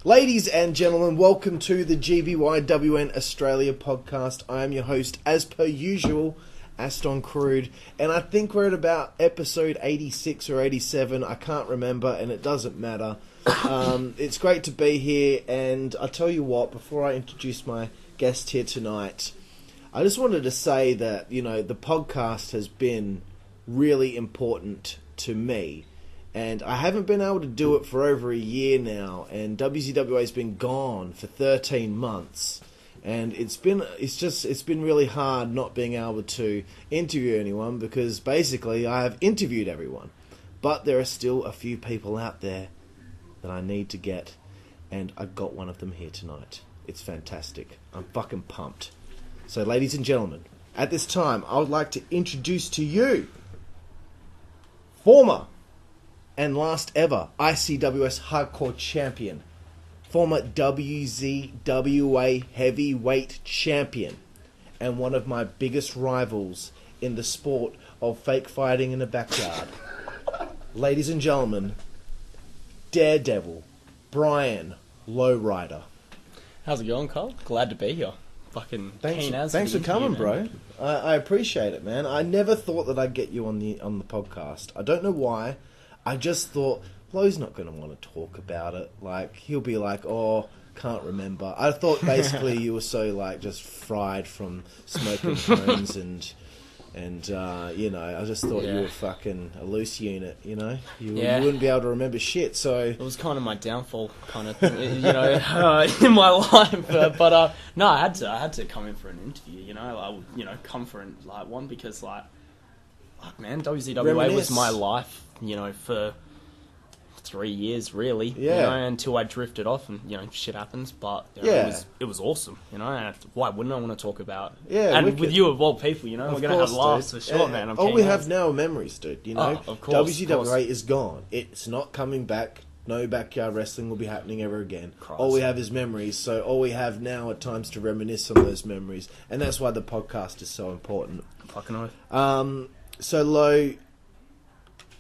Ladies and gentlemen, welcome to the GBYWN Australia podcast. I am your host, as per usual, Aston Crude, and I think we're at about episode 86 or 87. I can't remember, and it doesn't matter. It's great to be here, and I'll tell you what, before I introduce my guest here tonight, I just wanted to say that, the podcast has been really important to me. And I haven't been able to do it for over a year now, and WCWA has been gone for 13 months, and it's been really hard not being able to interview anyone because basically I have interviewed everyone, but there are still a few people out there that I need to get, and I've got one of them here tonight. It's fantastic. I'm fucking pumped. So, ladies and gentlemen, at this time, I would like to introduce to you former and last ever ICWS Hardcore Champion, former WZWA Heavyweight Champion, and one of my biggest rivals in the sport of fake fighting in the backyard. Ladies and gentlemen, Daredevil, Brian Lowrider. How's it going, Carl? Glad to be here. Fucking thanks for coming, bro. I appreciate it, man. I never thought that I'd get you on the podcast. I don't know why. I just thought, Lowe's not going to want to talk about it. Like, he'll be like, oh, can't remember. I thought basically you were so, just fried from smoking cones and I just thought you were fucking a loose unit, you wouldn't be able to remember shit, so... It was kind of my downfall, kind of thing, in my life. No, I had to come in for an interview, I would, come for one because, fuck, man, WZWA was my life, for 3 years, really. Yeah. Until I drifted off and, shit happens. But, it was awesome, and why wouldn't I want to talk about it? Yeah. And with you, of all people, we're going to have laughs for sure, man. All we have now are memories, dude, of course. WCWA is gone. It's not coming back. No backyard wrestling will be happening ever again. Christ. All we have is memories, so all we have now are times to reminisce on those memories. And that's why the podcast is so important. Fucking oath. So, Lowe,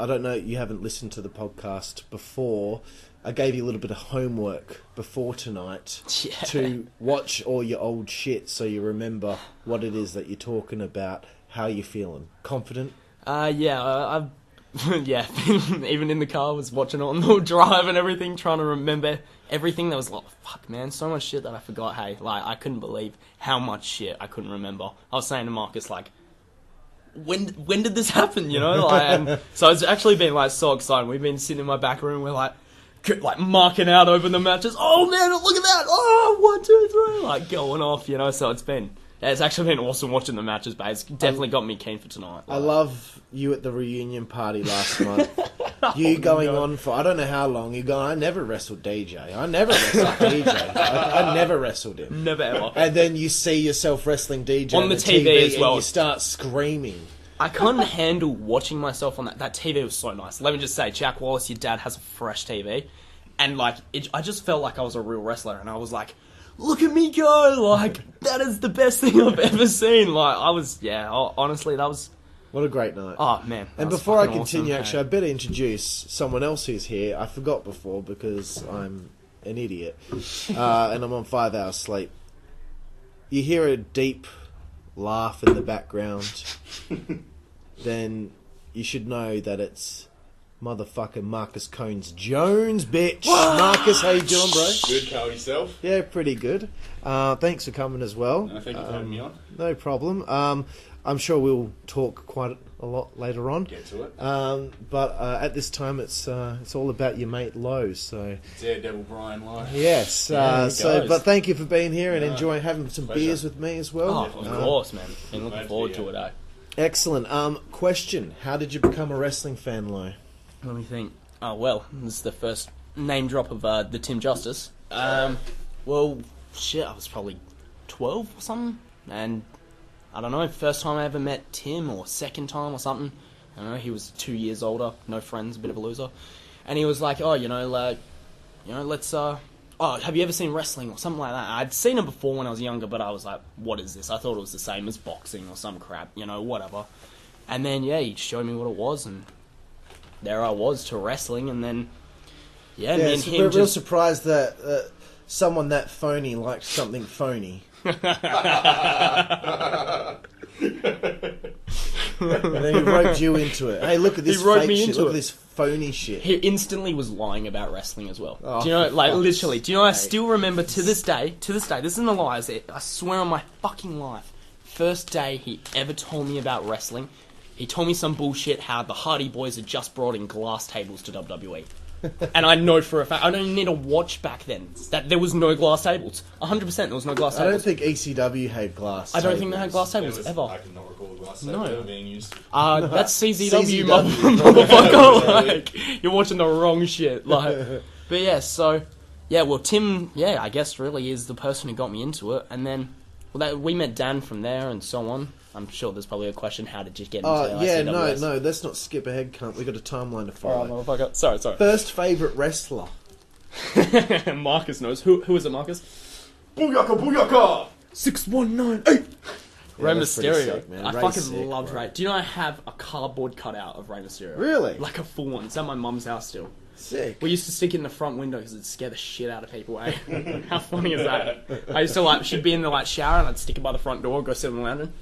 I don't know, you haven't listened to the podcast before. I gave you a little bit of homework before tonight to watch all your old shit so you remember what it is that you're talking about. How you feeling? Confident? I've even in the car, I was watching it on the drive and everything, trying to remember everything that was fuck, man, so much shit that I forgot. Hey, I couldn't believe how much shit I couldn't remember. I was saying to Marcus, when did this happen, and so it's actually been, so exciting. We've been sitting in my back room, we're, marking out over the matches. Oh, man, look at that! Oh, 1, 2, 3! Going off, so it's actually been awesome watching the matches, but it's definitely got me keen for tonight. I love you at the reunion party last month. You going on for, I don't know how long, you going, I never wrestled DJ. I never wrestled DJ. I never wrestled him. Never ever. And then you see yourself wrestling DJ on the TV as well. And you start screaming. I couldn't handle watching myself on that. That TV was so nice. Let me just say, Jack Wallace, your dad has a fresh TV. And, I just felt like I was a real wrestler. And I was like, look at me go! That is the best thing I've ever seen. Honestly, that was... What a great night. Oh, man. And before I continue, actually, I better introduce someone else who's here. I forgot before because I'm an idiot. And I'm on 5 hours sleep. You hear a deep laugh in the background, then you should know that it's motherfucking Marcus Cones-Jones, bitch. Marcus, how you doing, bro? Good, Carl, yourself? Yeah, pretty good. Thanks for coming as well. No, thank you for having me on. No problem. I'm sure we'll talk quite a lot later on. Get to it. But at this time, it's all about your mate Lowe. So Daredevil Brian Lowe. yes. But thank you for being here and enjoying having some beers with me as well. Oh, of course, man. Been looking forward to it, Excellent. Question: how did you become a wrestling fan, Lowe? Let me think. Oh, well, this is the first name drop of the Tim Justice. Well, shit, I was probably 12 or something, and I don't know, first time I ever met Tim, or second time or something. I don't know, he was 2 years older, no friends, a bit of a loser. And he was like, let's, have you ever seen wrestling or something like that? I'd seen it before when I was younger, but I was like, what is this? I thought it was the same as boxing or some crap, whatever. And then, he showed me what it was, and there I was to wrestling, and then, me and him we're real surprised that someone that phony liked something phony. And then he roped you into it. Hey, look at this fake shit. Look at this phony shit. He instantly was lying about wrestling as well. Oh, do you know, like, literally, do you know, I sake. still remember to this day, this isn't a lie, I swear on my fucking life, first day he ever told me about wrestling, he told me some bullshit how the Hardy Boys had just brought in glass tables to WWE. And I know for a fact, I don't even need to watch back then, that there was no glass tables. 100% there was no glass tables. I don't think ECW had glass tables. I don't think they had glass tables ever. I cannot recall a glass table ever being used. That's CZW, CZW. motherfucker. Like, you're watching the wrong shit. Like, but yeah, so yeah, well, Tim, yeah, I guess really is the person who got me into it, and then we met Dan from there, and so on. I'm sure there's probably a question: how did you get into ICWS? No, let's not skip ahead, cunt. We got a timeline to follow. Oh, motherfucker. Sorry. First favourite wrestler. Marcus knows. Who is it, Marcus? Booyaka, booyaka! 6198. Rey that's pretty Mysterio. sick, man. I Rey's fucking sick, loved bro. Rey. Do you know I have a cardboard cutout of Rey Mysterio? Really? Like a full one. It's at my mum's house still. Sick. We used to stick it in the front window because it'd scare the shit out of people, eh? How funny is that? I used to, like, she'd be in the, like, shower and I'd stick it by the front door, go sit in the lounge, and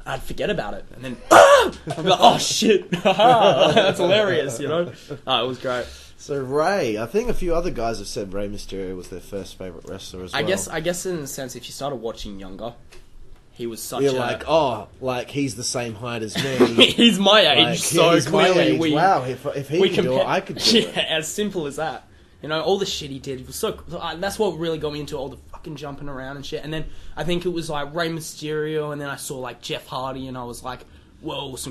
I'd forget about it. And then, I'd be like, oh shit, that's hilarious, you know? Oh, it was great. So Ray, I think a few other guys have said Rey Mysterio was their first favourite wrestler as well. I guess in the sense, if you started watching younger, he was such You're a... like he's the same height as me. He's my age, Like, so he's my clearly age. we... Wow, if he can do it, I could do Yeah, it. as simple as that. You know, all the shit he did was so... That's what really got me into all the fucking jumping around and shit. And then I think it was like Rey Mysterio, and then I saw like Jeff Hardy, and I was like, whoa, I was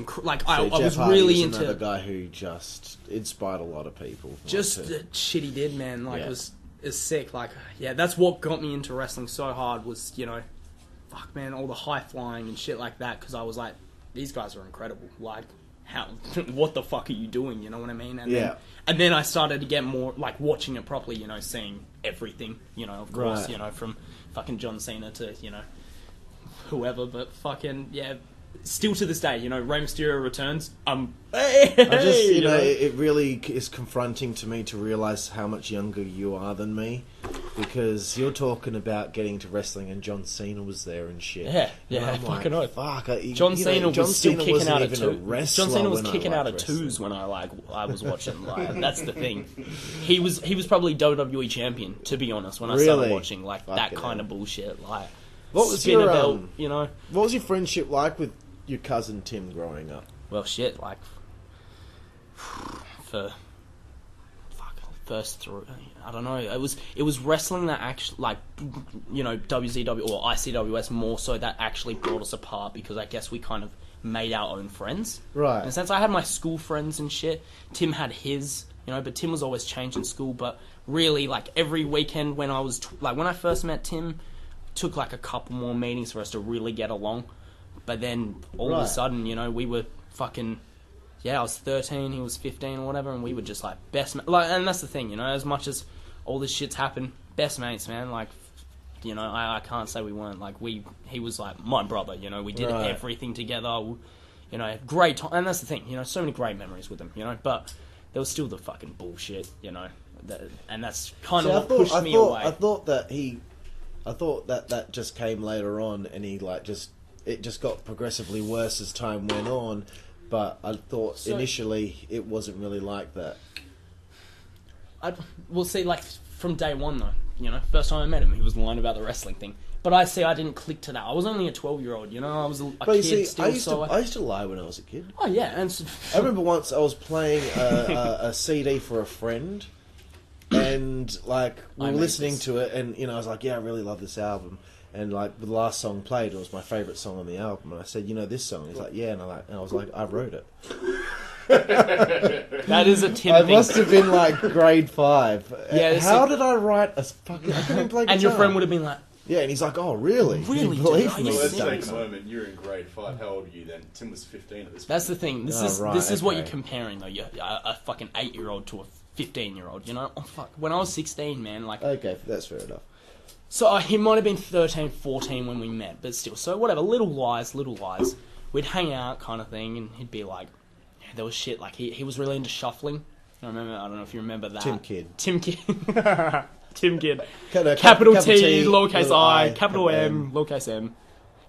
Hardy really is into... another guy who just inspired a lot of people. Just the shit he did, man. Like, was sick. Like, yeah, that's what got me into wrestling so hard was, you know, fuck, man, all the high flying and shit like that. Because I was like, these guys are incredible. Like, how? What the fuck are you doing? You know what I mean? And then I started to get more like watching it properly. You know, seeing everything. You know, of course. Right. You know, from fucking John Cena to whoever. But fucking yeah. Still to this day, you know, Rey Mysterio returns. I just, you know, it really is confronting to me to realise how much younger you are than me, because you're talking about getting to wrestling and John Cena was there and shit. Yeah, And I'm fucking like, oath. fuck. John Cena was still kicking out of two. twos. John Cena was kicking out of twos when I was watching. Like, that's the thing. He was probably WWE champion, to be honest. When I started watching like that kind of bullshit, like what was spinner your belt, you know? What was your friendship like with your cousin Tim growing up? Well, shit, like first through, I don't know. It was wrestling that actually, like, you know, WZW or ICWS more so, that actually brought us apart, because I guess we kind of made our own friends. Right. In a sense, I had my school friends and shit. Tim had his, you know, but Tim was always changing school. But really, like, every weekend when I was when I first met Tim, took like a couple more meetings for us to really get along. But then all of a sudden, you know, we were fucking... Yeah, I was 13, he was 15 or whatever, and we were just like best mates. Like, and that's the thing, you know, as much as all this shit's happened, best mates, man. Like, you know, I can't say we weren't. Like, he was like my brother, you know, we did everything together, you know, great time. And that's the thing, you know, so many great memories with him, you know, but there was still the fucking bullshit, you know, and that's kind of what pushed me away. I thought that just came later on, and it just got progressively worse as time went on. But I thought initially it wasn't really like that. We'll see, like, from day one, though. You know, first time I met him, he was lying about the wrestling thing. But I didn't click to that. I was only a 12-year-old, you know? I was a kid still, I used to lie when I was a kid. Oh, yeah. And I remember once I was playing a CD for a friend, and, like, we were listening to it, and, you know, I was like, yeah, I really love this album. And, like, the last song played, it was my favourite song on the album. And I said, you know this song? He's like, yeah. And I was like, I wrote it. That is a Tim I thing. must have been, like, grade 5. Yeah, how did I write a fucking... I couldn't play guitar. And your friend would have been like... Yeah, and he's like, oh, really? Really, You believe dude? me? Well, let's Sick. take a moment. You're in grade 5. How old are you then? Tim was 15 at this point. That's the thing. This is what you're comparing, though. You're a fucking 8-year-old to a 15-year-old, you know? Oh, fuck. When I was 16, man, like... Okay, that's fair enough. So he might have been 13, 14 when we met, but still. So whatever, little lies. We'd hang out kind of thing, and he'd be like... There was shit, like, he was really into shuffling. I don't know if you remember that. Tim Kidd. Tim Kidd. Capital T, lowercase little I, capital M, lowercase M.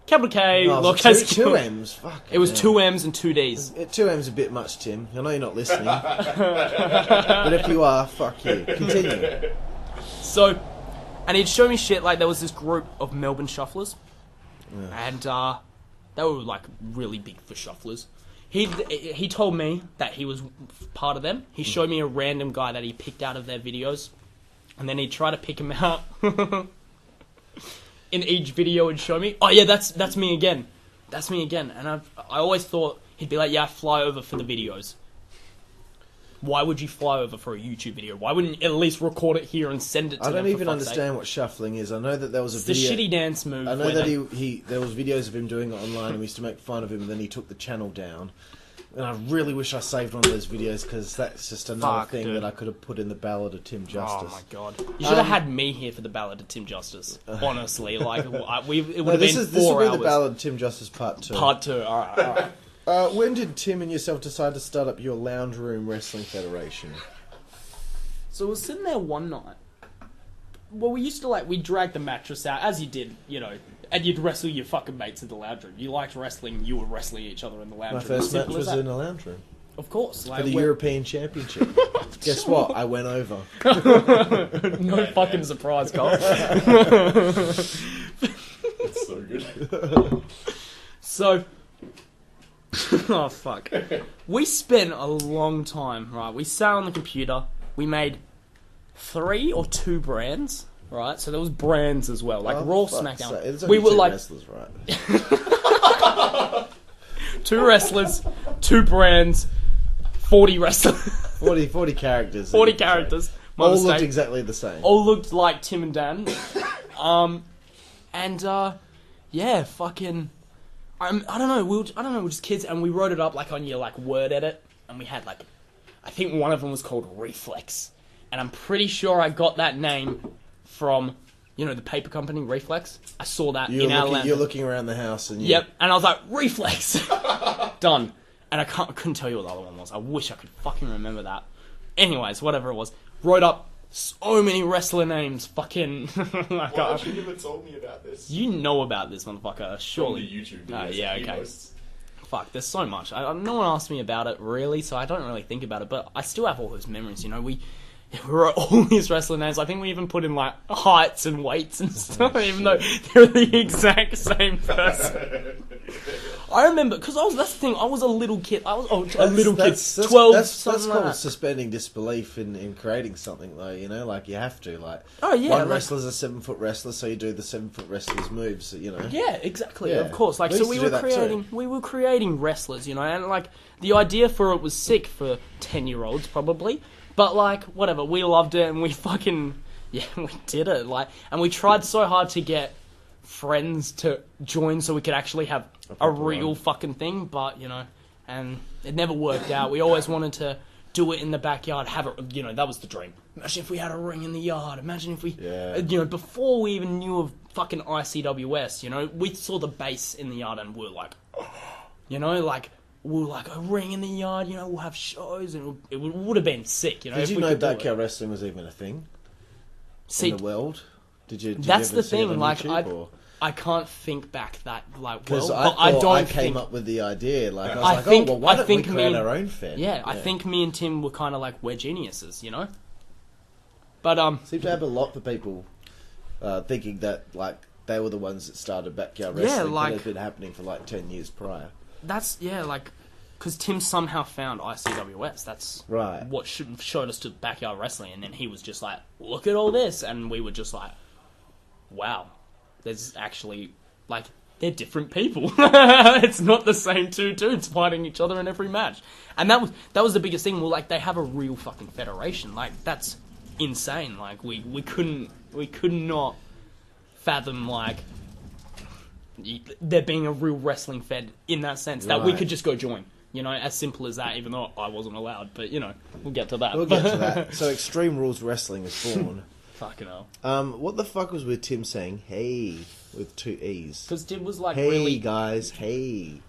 Capital K, Oh, lowercase two Q. M's. Fuck. It was 2 M's and 2 D's. 2 M's a bit much, Tim. I know you're not listening. But if you are, fuck you. Continue. So, and he'd show me shit like there was this group of Melbourne shufflers. Yeah. And they were like really big for shufflers. He told me that he was part of them. He showed me a random guy that he picked out of their videos. And then he'd try to pick him out in each video and show me, oh yeah, that's me again. That's me again. And I always thought he'd be like, yeah, I fly over for the videos. Why would you fly over for a YouTube video? Why wouldn't you at least record it here and send it to them? I don't even understand what shuffling is. I know that there was a video... It's the shitty dance move. I know that there was videos of him doing it online and we used to make fun of him and then he took the channel down. And I really wish I saved one of those videos because that's just another thing that I could have put in the Ballad of Tim Justice. Oh my god! You should have had me here for the Ballad of Tim Justice. Honestly, like it would have been 4 hours. This will be the Ballad of Tim Justice Part 2. Part 2. All right. When did Tim and yourself decide to start up your Lounge Room Wrestling Federation? So we were sitting there one night. Well, we used to we'd drag the mattress out as you did, and you'd wrestle your fucking mates in the lounge room. You liked wrestling, you were wrestling each other in the lounge room. My first match was in the lounge room. Of course. For the European Championship. Guess what? I went over. No fucking surprise, Carl. That's so good. So... oh, fuck. We spent a long time, right? We sat on the computer. We made 3 or 2 brands. Right, so there was brands as well, like Raw, SmackDown. We were like wrestlers, right? 2 wrestlers, 2 brands, 40 wrestlers, 40 characters. 40 characters. All looked exactly the same. All looked like Tim and Dan. Yeah, fucking. I don't know. We're just kids, and we wrote it up on your word edit, and we had I think one of them was called Reflex, and I'm pretty sure I got that name from, the paper company, Reflex. I saw that in our land. You're looking around the house and Yep, and I was like, Reflex! Done. And I couldn't tell you what the other one was. I wish I could fucking remember that. Anyways, whatever it was. Wrote up so many wrestler names. Fucking... Why have you never told me about this? You know about this, motherfucker, surely. From the YouTube videos. Oh, yeah, okay. Fuck, there's so much. No one asked me about it, really, so I don't really think about it, but I still have all those memories, We wrote all these wrestler names. I think we even put in heights and weights and stuff, even though they're the exact same person. I remember because that's the thing. I was a little kid. I was a little kid, 12. That's called suspending disbelief in creating something, though. You have to. Oh yeah, one wrestler's a 7-foot wrestler, so you do the 7-foot wrestler's moves. Yeah, exactly. Yeah. Of course. So we were creating wrestlers, and the idea for it was sick for 10-year-olds probably. But, whatever, we loved it, and we fucking, we did it, and we tried so hard to get friends to join so we could actually have a real fucking thing, but, and it never worked out. We always wanted to do it in the backyard, have it, that was the dream. Imagine if we had a ring in the yard, imagine if we, before we even knew of fucking ICWS, we saw the base in the yard and we were like, we were like, a ring in the yard, we'll have shows, and it would have been sick, Did you know backyard wrestling was even a thing in the world? Did you that's ever the see it thing, on YouTube, I can't think back that, because I came up with the idea, I was why don't we create our own fan? Yeah, I think me and Tim were kind of we're geniuses, But, seem to have a lot of people thinking that, they were the ones that started backyard wrestling, but it had been happening for 10 years prior. That's, because Tim somehow found ICWS. That's right. What showed us to backyard wrestling, and then he was just look at all this, and we were just wow, there's actually, they're different people. It's not the same 2 dudes fighting each other in every match. And that was the biggest thing. Well, they have a real fucking federation. That's insane. We could not fathom, there being a real wrestling fed in that sense that we could just go join, as simple as that, even though I wasn't allowed, but we'll get to that. We'll get to that. So Extreme Rules Wrestling is born. Fucking hell. What the fuck was with Tim saying hey with 2 E's? Because Tim was hey really... guys, hey.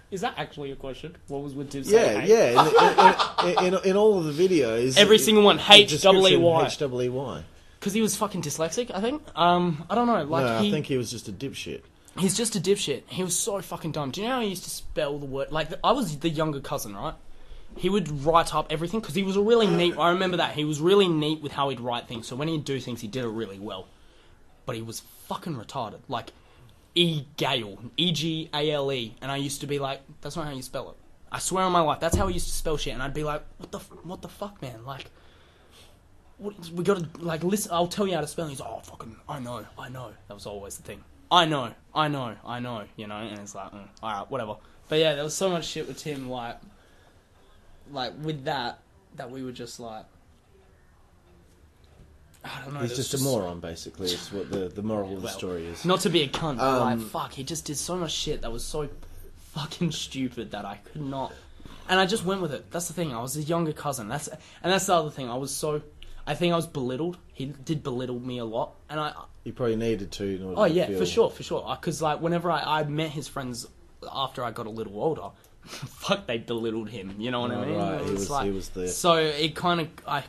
Is that actually a question? What was with Tim saying hey? Yeah. In all of the videos, every single one, H-double-E-Y. H-double-E-Y. because he was fucking dyslexic, I think. I don't know. Like, I think he was just a dipshit. He's just a dipshit. He was so fucking dumb. Do you know how he used to spell the word? Like, I was the younger cousin, right? He would write up everything, because he was a really neat... I remember that. He was really neat with how he'd write things, so when he'd do things, he did it really well. But he was fucking retarded. Like, E-Gale. E-G-A-L-E. And I used to be like, that's not how you spell it. I swear on my life, that's how he used to spell shit. And I'd be like, what the fuck, man? Like, we gotta, like, listen, I'll tell you how to spell. And he's like, oh, fucking, I know. That was always the thing. I know, you know? And it's like, alright, whatever. But yeah, there was so much shit with Tim, like with that we were just like, I don't know. He's just a moron, basically. It's what the moral of the story is. Not to be a cunt, but like, fuck, he just did so much shit that was so fucking stupid that I could not... And I just went with it. That's the thing. I was his younger cousin. That's the other thing. I think I was belittled. He did belittle me a lot, and You probably needed to. In order oh to yeah, feel... for sure. Because like whenever I met his friends after I got a little older, fuck, they belittled him. You know what I mean? Right, he was the... So I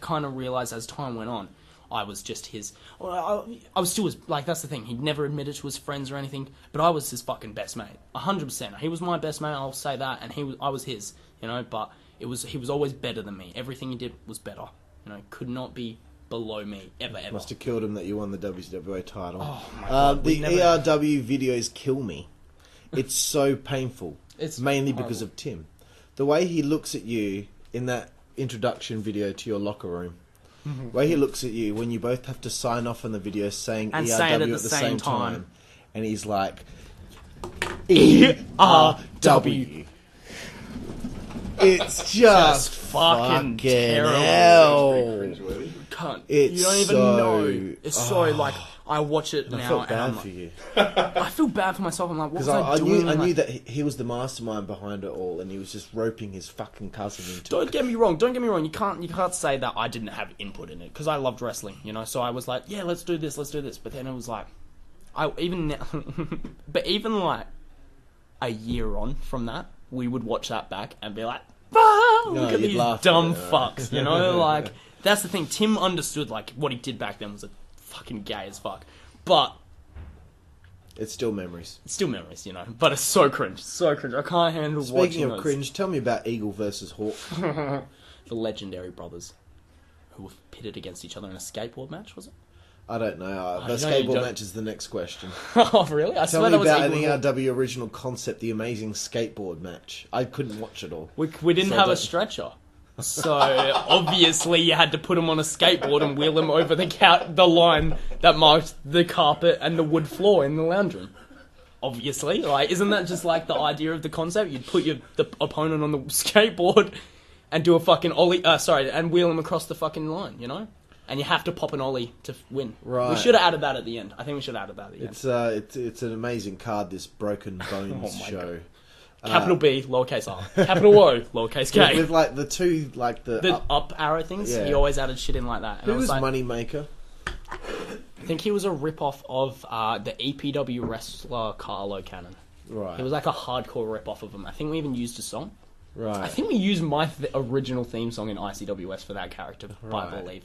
kind of realized as time went on, I was just his... I was still his... Like, that's the thing. He'd never admitted to his friends or anything, but I was his fucking best mate. 100%. He was my best mate, I'll say that, and I was his, you know, but he was always better than me. Everything he did was better. You know, could not be below me, ever. Must have killed him that you won the WCWA title. Oh, my God. The ERW videos kill me. It's so painful. It's mainly horrible. because of Tim. The way he looks at you in that introduction video to your locker room. The way he looks at you when you both have to sign off on the video saying and ERW say it at the same time. And he's like, ERW. It's just fucking terrible. hell. Cunt. It's you don't even so... know. It's so, like, I watch it now. I felt bad and I'm for you. I feel bad for myself. I'm like, what was I I doing? knew that he was the mastermind behind it all, and he was just roping his fucking cousin into it. Don't get me wrong. You can't say that I didn't have input in it, because I loved wrestling, you know. So I was like, yeah, let's do this. But then it was like, but even like a year on from that, we would watch that back and be like, look at these dumb fucks, you know. Like, that's the thing. Tim understood, like, what he did back then was a fucking gay as fuck, but it's still memories. You know. But it's so cringe. I can't handle watching Speaking of those. cringe, tell me about Eagle versus Hawk. The legendary brothers who were pitted against each other in a skateboard match, was it? I don't know. The you skateboard don't. match is the next question. Oh, really? I Tell swear me that was about an Eagle and Hawk. ERW original concept, the amazing skateboard match. I couldn't watch it all. We didn't So have that- a stretcher. So, obviously, you had to put him on a skateboard and wheel him over the line that marked the carpet and the wood floor in the lounge room. Obviously. Like, isn't that just like the idea of the concept? You'd put the opponent on the skateboard and do a fucking ollie... and wheel him across the fucking line, you know? And you have to pop an ollie to win. Right. We should have added that at the end. I think we should have added that at the end. It's an amazing card, this Broken Bones Oh my show. Capital B, lowercase r. Capital O, lowercase k. With like the two, like The up arrow things, Yeah. he always added shit in like that. And Who I was was like, Moneymaker? I think he was a rip-off of the EPW wrestler Carlo Cannon. Right. He was like a hardcore rip-off of him. I think we even used a song. Right. I think we used my original theme song in ICWS for that character, I Right. believe.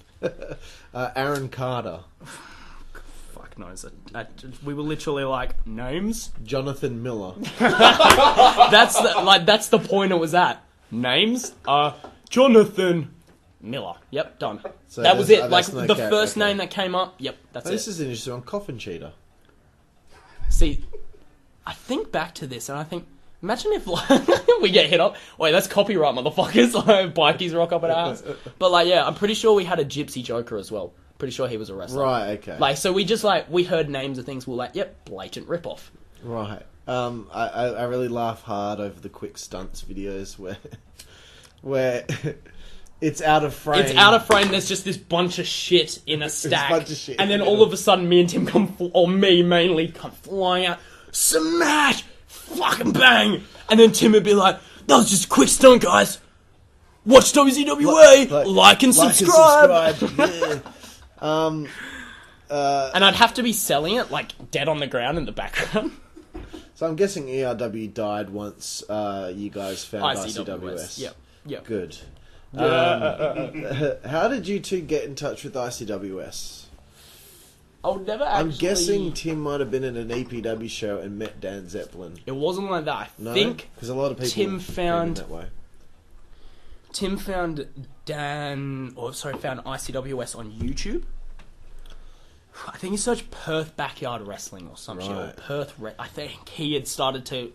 Aaron Carter. Fuck knows it. We were literally like, names? Jonathan Miller. That's the point it was at. Names? Jonathan Miller. Yep, done. So that was that's- it. Like, that's no the cap, first okay. name that came up, yep, that's This it. is an interesting one. Coffin Cheater. See, I think back to this and I think, imagine if like, we get hit up. Wait, that's copyright, motherfuckers. Like, bikies rock up at our house. But like, yeah, I'm pretty sure we had a Gypsy Joker as well. Pretty sure he was a wrestler. Right, okay. Like, so we just like, we heard names of things, we were like, yep, blatant rip-off. Right. I really laugh hard over the quick stunts videos where it's out of frame. It's out of frame, there's just this bunch of shit in a stack. bunch of shit and then in the all middle. of a sudden, me and Tim or me mainly, come flying out. Smash! Fucking bang! And then Tim would be like, that was just a quick stunt, guys. Watch WCWA, like and subscribe. Yeah. And I'd have to be selling it, like, dead on the ground in the background. So I'm guessing ERW died once you guys found ICWS. Yep. Good. Yeah. How did you two get in touch with ICWS? I would never actually... I'm guessing Tim might have been at an EPW show and met Dan Zeppelin. It wasn't like that. I No? think Because a lot of people Tim found... that way. Tim found found ICWS on YouTube. I think he searched Perth Backyard Wrestling or some shit. Or Perth... I think he had started to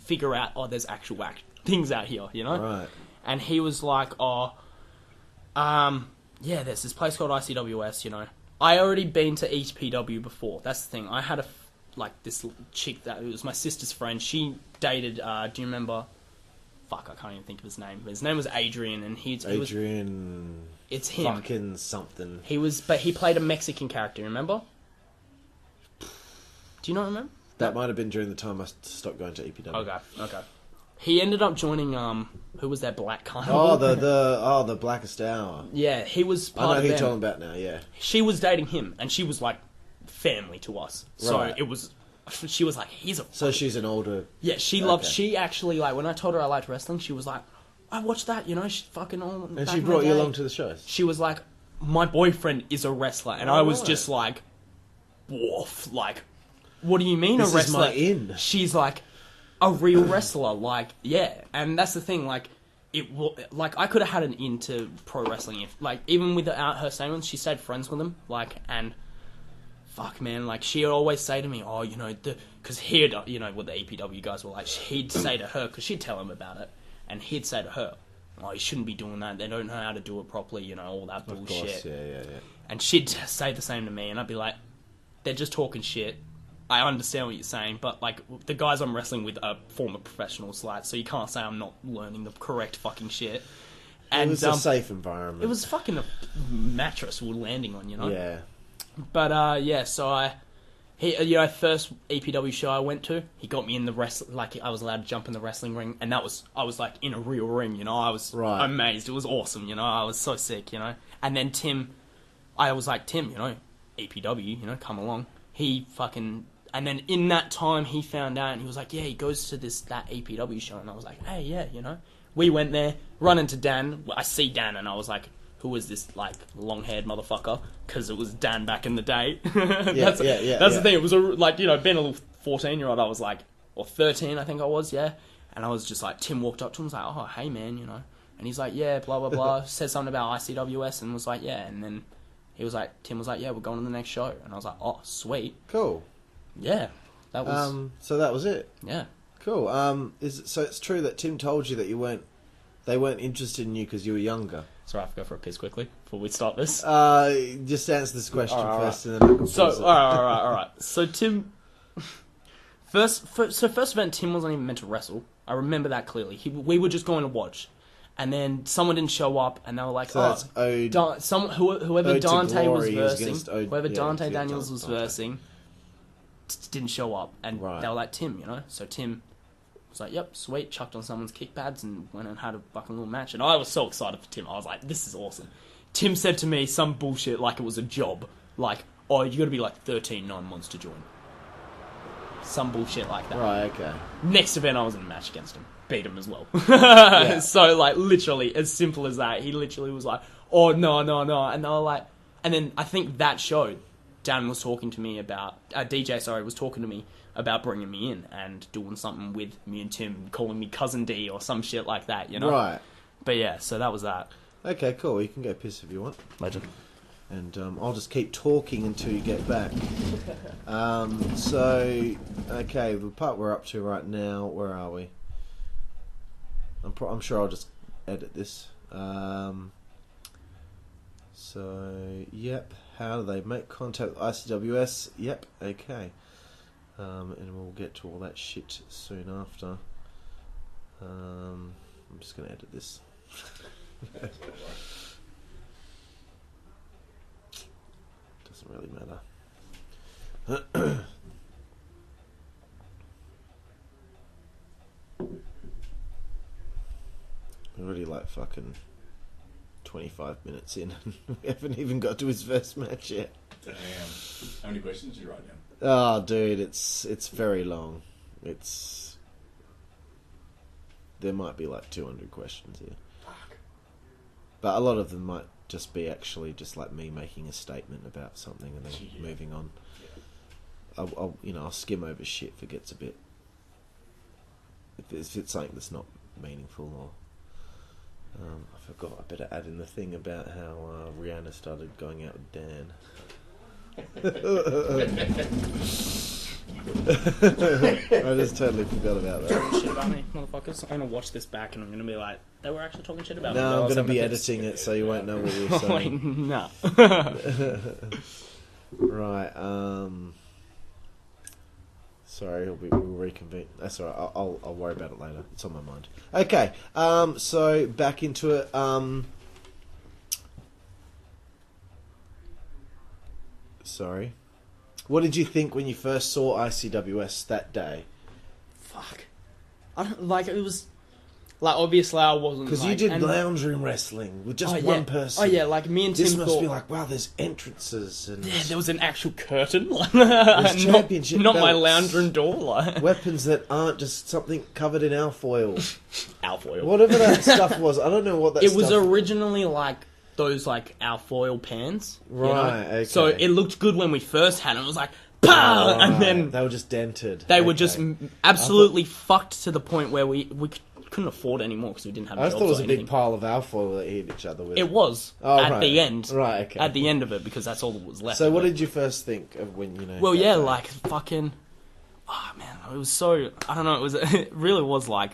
figure out, there's actual things out here, you know? Right. And he was like, yeah, there's this place called ICWS, you know. I already been to EPW before. That's the thing. I had this chick that it was my sister's friend. She dated. Do you remember? Fuck, I can't even think of his name. His name was Adrian, and he was. It's him. Fucking something. But he played a Mexican character. Remember? Do you not remember? That might have been during the time I stopped going to EPW. Okay. He ended up joining. Who was that black carnival? The Blackest Hour. Yeah, he was. I know who you're talking about now. Yeah. She was dating him, and she was like family to us. So Right. it was. She was like, he's a. So she's an older. Yeah, she loved. She actually like when I told her I liked wrestling, she was like, I watched that. You know, she fucking all. And she brought you along to the shows. She was like, my boyfriend is a wrestler, and I was just like, woof, like, what do you mean This a wrestler? is my in. She's like, a real wrestler, like, yeah, and that's the thing, like, I could have had an into pro wrestling if, like, even without her saying it, she stayed friends with him, like, and fuck, man, like, she'd always say to me, you know, because he'd, you know, what the EPW guys were like, he'd say to her, because she'd tell him about it, and he'd say to her, you shouldn't be doing that, they don't know how to do it properly, you know, all that bullshit. Of course, yeah. And she'd say the same to me, and I'd be like, they're just talking shit. I understand what you're saying, but, like, the guys I'm wrestling with are former professionals, like, so you can't say I'm not learning the correct fucking shit. And, it was a safe environment. It was fucking a mattress we were landing on, you know? Yeah. But, yeah, so first EPW show I went to, he got me in the wrestling, like, I was allowed to jump in the wrestling ring, and I was, like, in a real ring, you know? I was amazed. It was awesome, you know? I was so sick, you know? And then I was like, Tim, you know, EPW, you know, come along. He fucking... And then in that time, he found out, and he was like, yeah, he goes to that EPW show. And I was like, hey, yeah, you know. We went there, run into Dan. I see Dan, and I was like, who is this, like, long-haired motherfucker? Because it was Dan back in the day. That's the thing. It was, like, you know, being a little 14-year-old, I was like, or 13, I think I was, yeah. And I was just like, Tim walked up to him and was like, hey, man, you know. And he's like, yeah, blah, blah, blah. Said something about ICWS and was like, yeah. And then Tim was like, yeah, we're going to the next show. And I was like, oh, sweet. Cool. Yeah, that was. So that was it. Yeah. Cool. So it's true that Tim told you that they weren't interested in you because you were younger. Sorry, I have to go for a piss quickly before we start this. Just answer this question first, and then I can pause it. All right. So Tim, first event, Tim wasn't even meant to wrestle. I remember that clearly. We were just going to watch. And then someone didn't show up, and they were like, so whoever Dante was versing, Dante yeah, Daniels was versing, didn't show up, and they were like, Tim, you know. So Tim was like, yep, sweet, chucked on someone's kick pads and went and had a fucking little match. And I was so excited for Tim. I was like, this is awesome. Tim said to me some bullshit like it was a job. Like, you got to be like 13, 9 months to join. Some bullshit like that. Right, okay. Next event, I was in a match against him. Beat him as well. Yeah. So, like, literally, as simple as that. He literally was like, no. And they were like... And then I think that show, Dan was talking to me about... DJ, was talking to me about bringing me in and doing something with me and Tim, calling me Cousin D or some shit like that, you know? Right. But yeah, so that was that. Okay, cool. You can go piss if you want. Legend. And I'll just keep talking until you get back. Okay, the part we're up to right now, where are we? I'm sure I'll just edit this. Yep. How do they make contact with ICWS? Yep. Okay. And we'll get to all that shit soon after. I'm just going to edit this. Doesn't really matter. We're already like fucking 25 minutes in and we haven't even got to his first match yet. Damn. How many questions did you write down? Oh, dude, it's very long. There might be like 200 questions here. Fuck. But a lot of them might just be actually just like me making a statement about something and then moving on. I'll skim over shit if it gets a bit. If it's something that's not meaningful or. I forgot. I better add in the thing about how Rihanna started going out with Dan. I just totally forgot about that. Talking shit about me, motherfuckers. I'm gonna watch this back and I'm gonna be like, they were actually talking shit about me. No, I'm gonna be editing it so you won't know what you're saying. No. Right. Sorry, we'll reconvene. That's alright. I'll worry about it later. It's on my mind. Okay. So back into it. Sorry. What did you think when you first saw ICWS that day? Fuck. I don't like. It was like obviously I wasn't because you did lounge room wrestling with just one person. Oh yeah, like me and Tim. This must be like, wow, there's entrances and there was an actual curtain, like championship not my belts. lounge room door, like weapons that aren't just something covered in alfoil. Alfoil, whatever that stuff was. I don't know what that. It was originally like those like alfoil pans, right? You know? Okay. So it looked good when we first had it. It was like, pow, right. And then they were just dented. They were just absolutely fucked to the point where we couldn't afford it anymore because we didn't have. I jobs thought it was a anything. big pile of alfoil that hit each other with. It was at the end, right? Okay. At the end of it because that's all that was left. So what did you first think of when you know? Well, yeah, like fucking. Oh man, it was so. I don't know. It really was like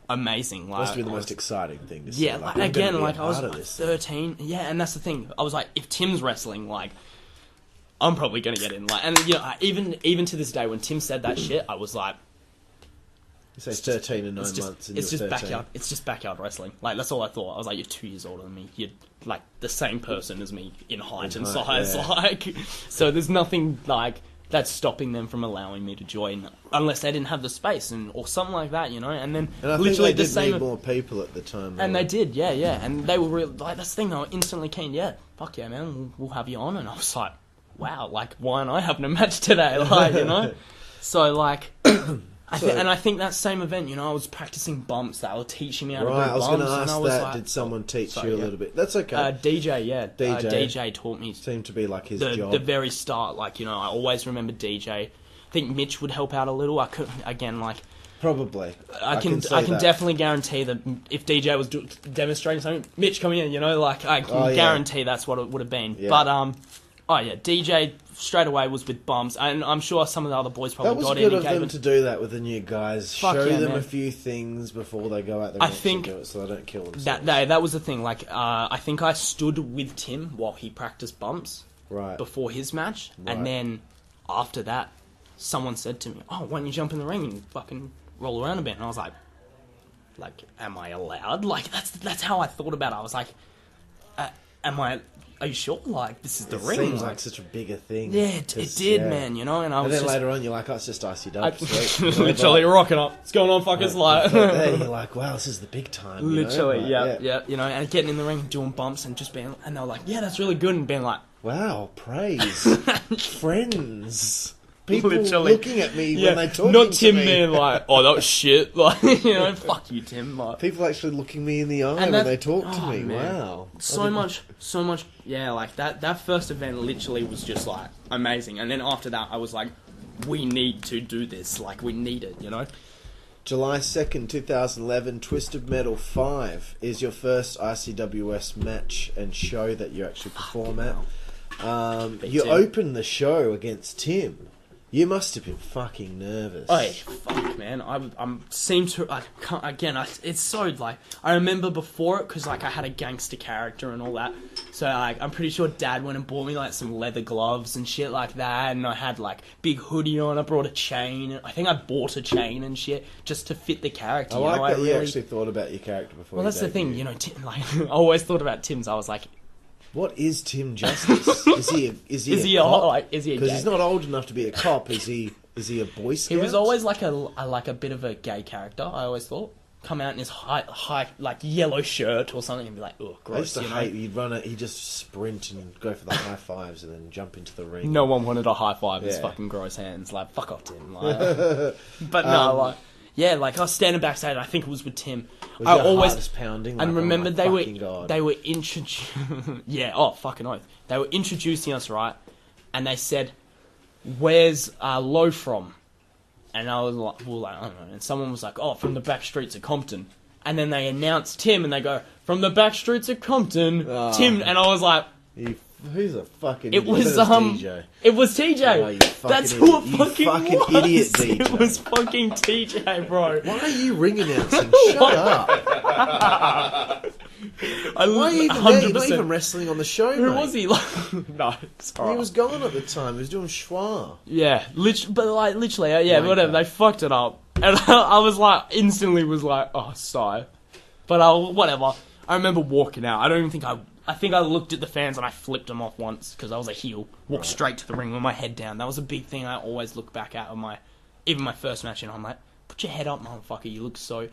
amazing. Like, must be the most exciting thing to see. Yeah, like again, like I was like 13. Yeah, and that's the thing. I was like, if Tim's wrestling, like, I'm probably gonna get in. Like, and you know, even to this day, when Tim said that shit, I was like, so it's 13 and 9 months. And it's just 13. backyard. It's just backyard wrestling. Like that's all I thought. I was like, you're 2 years older than me. You're like the same person as me in height and size. Yeah. Like, so there's nothing like that's stopping them from allowing me to join unless they didn't have the space or something like that, you know. And then and I literally think they the same. Need more people at the time. And they did, yeah. And they were real, like that's the thing. They were instantly keen. Yeah, fuck yeah, man. We'll have you on. And I was like, wow, like why aren't I having a match today? Like, you know. So like. I think that same event, you know, I was practicing bumps. They were teaching me how to do bumps. Right, I was going to ask that. Like, did someone teach you a little bit? That's okay. DJ, yeah. DJ taught me. Seemed to be like his job. The very start, like, you know, I always remember DJ. I think Mitch would help out a little. I could, again, like... Probably. I can definitely guarantee that if DJ was demonstrating something, Mitch, come here, you know, like, I can guarantee that's what it would have been. Yeah. But, DJ straight away was with bumps, and I'm sure some of the other boys probably got in. That was good of them to do that with the new guys. Show them a few things before they go out there and do it, so they don't kill themselves. That was the thing. Like, I think I stood with Tim while he practiced bumps before his match, and then after that, someone said to me, "Oh, why don't you jump in the ring and fucking roll around a bit?" And I was like, am I allowed? Like, that's how I thought about it. I was like, are you sure? Like, this is the ring. It seems like such a bigger thing. Yeah, it did, man, you know? And then later on, you're like, oh, it's just ICW. Literally rocking up. What's going on, fuckers? Like, then you're like, wow, this is the big time. Literally, yeah. You know, and getting in the ring, doing bumps, and just being... And they were like, yeah, that's really good. And being like... Wow, praise. Friends. People looking at me when they talk to me. Not Tim being like, oh, that was shit. Like, you know, fuck you, Tim. Like, people actually looking me in the eye when they talk to me. Man. Wow. So much, yeah, like that first event literally was just like amazing. And then after that, I was like, we need to do this. Like, we need it, you know? July 2nd, 2011, Twisted Metal 5 is your first ICWS match and show that you actually perform at. You open the show against Tim. You must have been fucking nervous. Oh, fuck, man. It's so, like, I remember before it, because, like, I had a gangster character and all that, so, like, I'm pretty sure Dad went and bought me, like, some leather gloves and shit like that, and I had, like, big hoodie on, I brought a chain, I think I bought a chain and shit, just to fit the character. I like that you actually thought about your character before. Well, that's the thing, you know, like, I always thought about Tim's, I was like... What is Tim Justice? Is he a cop? Is he a because he's not old enough to be a cop. Is he a Boy Scout? He was always like a bit of a gay character. I always thought come out in his high like yellow shirt or something and be like, oh, gross. I used to hate. He'd just sprint and go for the high fives and then jump into the ring. No one wanted a high five. His fucking gross hands. Like, fuck off, Tim. Like, but no, like. Yeah, like I was standing backstage. I think it was with Tim. Was I your always heart just pounding? and like, remember oh my fucking God. they were introducing. Yeah, oh fucking oath. They were introducing us, right? And they said, "Where's Lowe from?" And I was like, well, I don't know. And someone was like, "Oh, from the back streets of Compton." And then they announced Tim, and they go, "From the back streets of Compton, Tim." And I was like, Who's a fucking It idiot? was TJ. It was TJ. Oh, you fucking That's idiot. who it You fucking fucking was. idiot, DJ. It was fucking TJ, bro. Why are you ring announcing? Shut up. Why are you even there? You're not even wrestling on the show, Who mate. was he? No, sorry. He was gone at the time. He was doing schwa. Yeah, literally, yeah, Wanker. whatever. They fucked it up, and I was like, instantly was like, oh, sigh. But whatever. I remember walking out. I don't even think I think I looked at the fans and I flipped them off once because I was a heel. Walked straight to the ring with my head down. That was a big thing I always look back at on even my first match, and I'm like, put your head up, motherfucker. I look so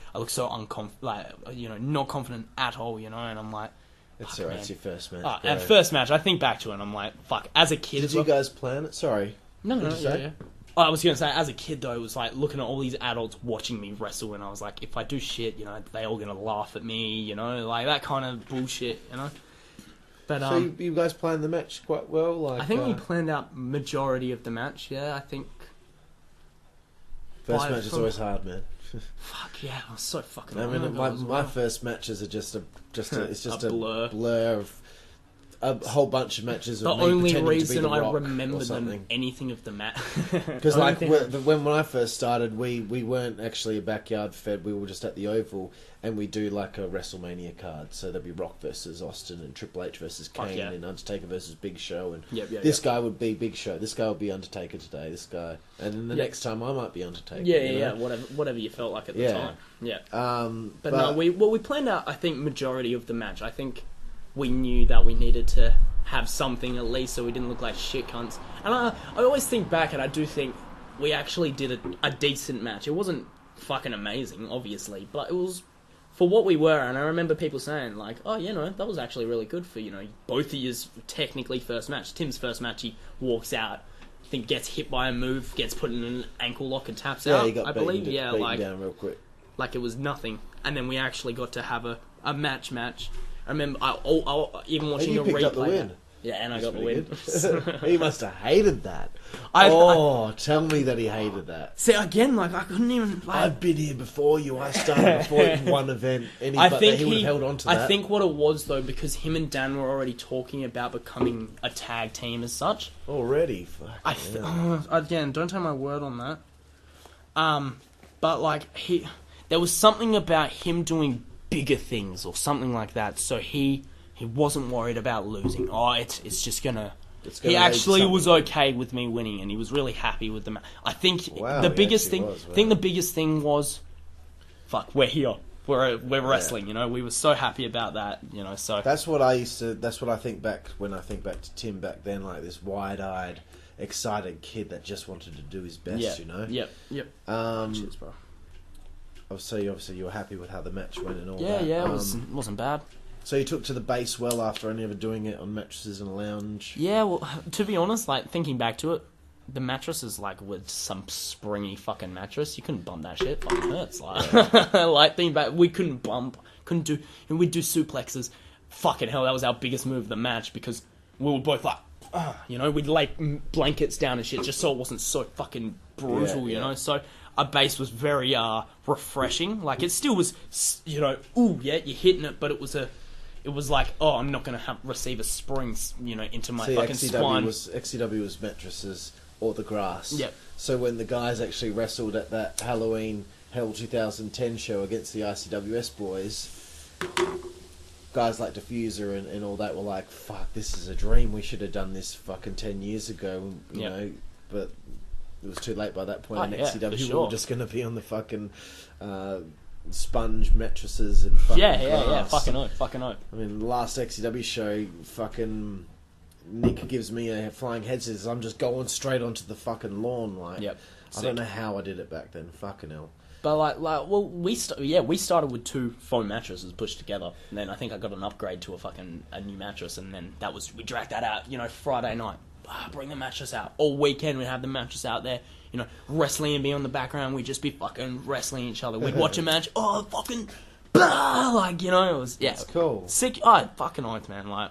not confident at all, you know. And I'm like, It's alright. It's your first match. At first match, I think back to it and I'm like, fuck. As a kid, Did you guys plan it? Sorry. No, What'd you say? yeah. I was going to say, as a kid, though, it was like looking at all these adults watching me wrestle, and I was like, if I do shit, you know, they all going to laugh at me, you know, like that kind of bullshit, you know? But, So you guys planned the match quite well? Like, I think we planned out majority of the match, yeah, I think. First match is always hard, man. Fuck, yeah, I was so fucking I mean, hungover as my well. first matches are just a blur of a whole bunch of matches. The Of me only pretending to be reason The I Rock remember or something. them anything of the match. Because like when I first started, we weren't actually a backyard fed. We were just at the Oval, and we do like a WrestleMania card. So there'd be Rock versus Austin, and Triple H versus Kane, yeah. and Undertaker versus Big Show, and Yep, this guy would be Big Show. This guy would be Undertaker today. This guy, and then the next time I might be Undertaker. Yeah, whatever you felt like at the time. Yeah. But no, we planned out, I think, majority of the match. I think we knew that we needed to have something at least so we didn't look like shit cunts. And I always think back, and I do think we actually did a decent match. It wasn't fucking amazing, obviously, but it was for what we were. And I remember people saying, like, oh, you know, that was actually really good for, you know, both of yours technically first match. Tim's first match, he walks out, I think gets hit by a move, gets put in an ankle lock and taps out, he got I believe. beaten Like, down real quick. Like it was nothing. And then we actually got to have a match. I remember I even watching And you the picked replay. up the win. Yeah, and I got the Pretty win. good. He must have hated that. Tell me that he hated that. See, again, like, I couldn't even... Like, I've been here before you. I started before one event. He would have held on to that. I think what it was, though, because him and Dan were already talking about becoming a tag team as such. Already? Again, don't take my word on that. But, like, there was something about him doing bigger things or something like that, so he wasn't worried about losing. It's just gonna... He actually was okay with me winning, and he was really happy with the match. I think the biggest thing was, fuck, we're here. We're wrestling, you know. We were so happy about that, you know. So that's what I think back when I think back to Tim back then, like this wide-eyed, excited kid that just wanted to do his best, you know. Yep. Cheers, bro. Obviously, you were happy with how the match went and all that. Yeah, it wasn't bad. So you took to the base well after only ever doing it on mattresses in a lounge. Yeah, well, to be honest, like, thinking back to it, the mattress is like with some springy fucking mattress. You couldn't bump that shit. It fucking hurts. Like, like, thinking back, we couldn't do, and we'd do suplexes. Fucking hell, that was our biggest move of the match because we were both like, you know, we'd lay blankets down and shit just so it wasn't so fucking brutal, you know. So our base was very refreshing. Like, it still was, you know, ooh, yeah, you're hitting it, but it was like, oh, I'm not going to receive a spring, you know, into my fucking spine. XCW was mattresses or the grass. Yep. So when the guys actually wrestled at that Halloween Hell 2010 show against the ICWS boys, guys like Diffuser and all that were like, fuck, this is a dream. We should have done this fucking 10 years ago, you know, but it was too late by that point. And XCW were just going to be on the fucking... sponge mattresses and fucking grass. fucking oath. I mean, the last XCW show, fucking Nick gives me a flying headset, so I'm just going straight onto the fucking lawn, like. Yep. I don't know how I did it back then, fucking hell. But well, we started with 2 foam mattresses pushed together, and then I think I got an upgrade to a new mattress, and then we dragged that out, you know, Friday night. bring the mattress out. All weekend we'd have the mattress out there. You know, wrestling would be on the background. We'd just be fucking wrestling each other. We'd watch a match. Oh, fucking... Blah, like, you know, it was... Yeah. It's cool. Sick. Oh, fucking oath, man. Like,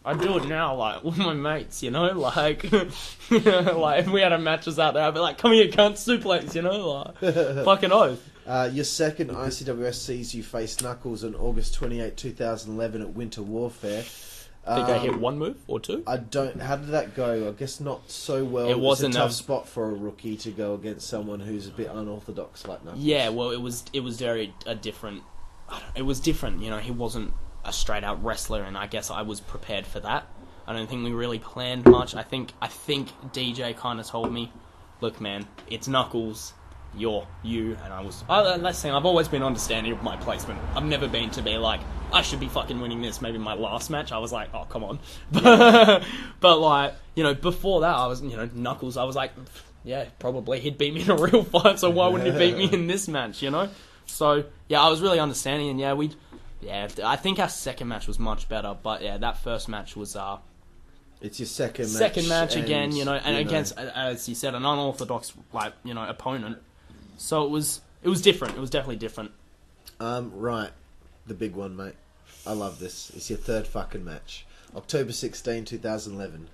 I do it now, like, with my mates, you know? Like, you know, like, if we had a mattress out there, I'd be like, come here, cunt, suplex, you know? Like, fucking oath. Your second ICWS sees you face Knuckles on August 28, 2011 at Winter Warfare. I think I hit one move or two. I don't... How did that go? I guess not so well. It wasn't a tough spot for a rookie to go against someone who's a bit unorthodox like Knuckles. Yeah, well, it was very different... It was different, you know, he wasn't a straight-out wrestler, and I guess I was prepared for that. I don't think we really planned much. I think DJ kind of told me, look, man, it's Knuckles, you're you, and I was... That's the thing, I've always been understanding of my placement. I've never been to be like, I should be fucking winning this. Maybe my last match, I was like, oh, come on. But, like, you know, before that, I was, you know, Knuckles, I was like, yeah, probably he'd beat me in a real fight, so why wouldn't he beat me in this match, you know? So, yeah, I was really understanding, and I think our second match was much better, but yeah, that first match was, it's your second match. Second match again, you know, and against, as you said, an unorthodox, like, you know, opponent. So it was different. It was definitely different. Right. The big one, mate. I love this. It's your third fucking match. October 16, 2011.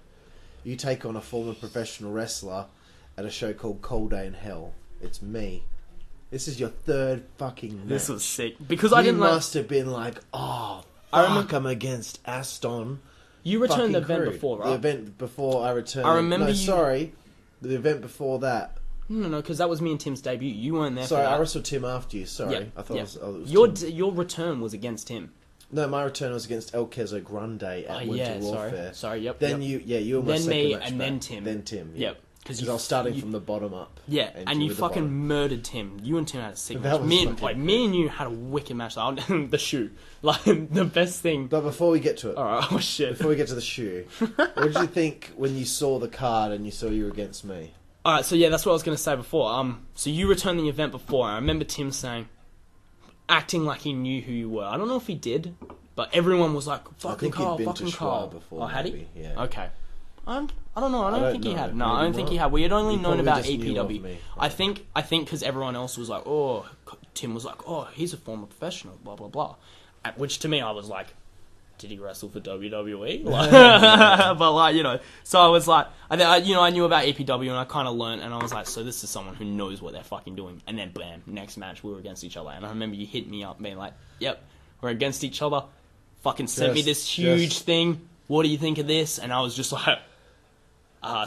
You take on a former professional wrestler at a show called Cold Day in Hell. It's me. This is your third fucking match. This was sick. Because I didn't must have been like, oh, fuck, I'm against Aston. You returned the event Crew. before, right? The event before I returned. I remember no, you... sorry. The event before that. No, because that was me and Tim's debut. You weren't there Sorry, for that. I wrestled Tim after you. Sorry. Yeah, I thought yeah. it was Your return was against him. No, my return was against El Queso Grande at Winter Warfare. Sorry, yep. Then yep. you were my then second me, match and back. then Tim. Then Tim, yeah. Yep. Because I was starting from the bottom up. Yeah, and you were the fucking bottom. murdered Tim. You and Tim had a sick That match. was Me and you had a wicked match. The shoe. Like, the best thing. But before we get to it... Alright, oh shit. Before we get to the shoe, what did you think when you saw the card and you saw you were against me? Alright, so yeah, that's what I was going to say before. So you returned the event before. I remember Tim saying, acting like he knew who you were. I don't know if he did, but everyone was like, fucking Carl, fucking Carl. Before, oh, had he? Yeah. Okay. I don't know. I don't think he had. No, I don't think not. he had. We had only You known probably about just knew of EPW. me. I think because everyone else was like, oh, Tim was like, oh, he's a former professional, blah blah blah. At which to me, I was like, did he wrestle for WWE? Like, but like, you know, so I was like, I knew about EPW and I kind of learned, and I was like, so this is someone who knows what they're fucking doing. And then bam, next match we were against each other, and I remember you hit me up, being like, yep, we're against each other. Fucking sent me this huge thing. What do you think of this? And I was just like,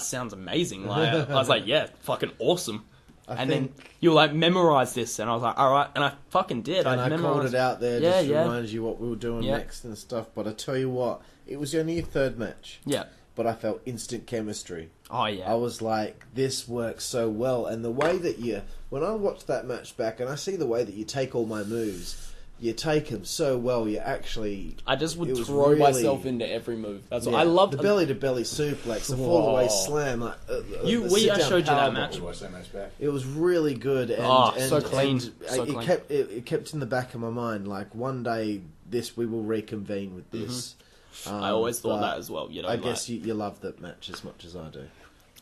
sounds amazing. Like, I was like, yeah, fucking awesome. And then you were like, memorize this, and I was like, all right, and I fucking did. And I called it out there just to remind you what we were doing Yeah. next and stuff. But I tell you what, it was only your third match. Yeah. But I felt instant chemistry. Oh yeah. I was like, this works so well, and the way that when I watched that match back, and I see the way that you take all my moves. You take them so well. You actually. I just would throw myself into every move. That's what I love. The belly to belly suplex, the fall away slam. Like, I showed you that match. It was really good. And, so clean. It kept in the back of my mind. Like, one day we will reconvene with this. I always thought that as well. You know, I guess you love that match as much as I do.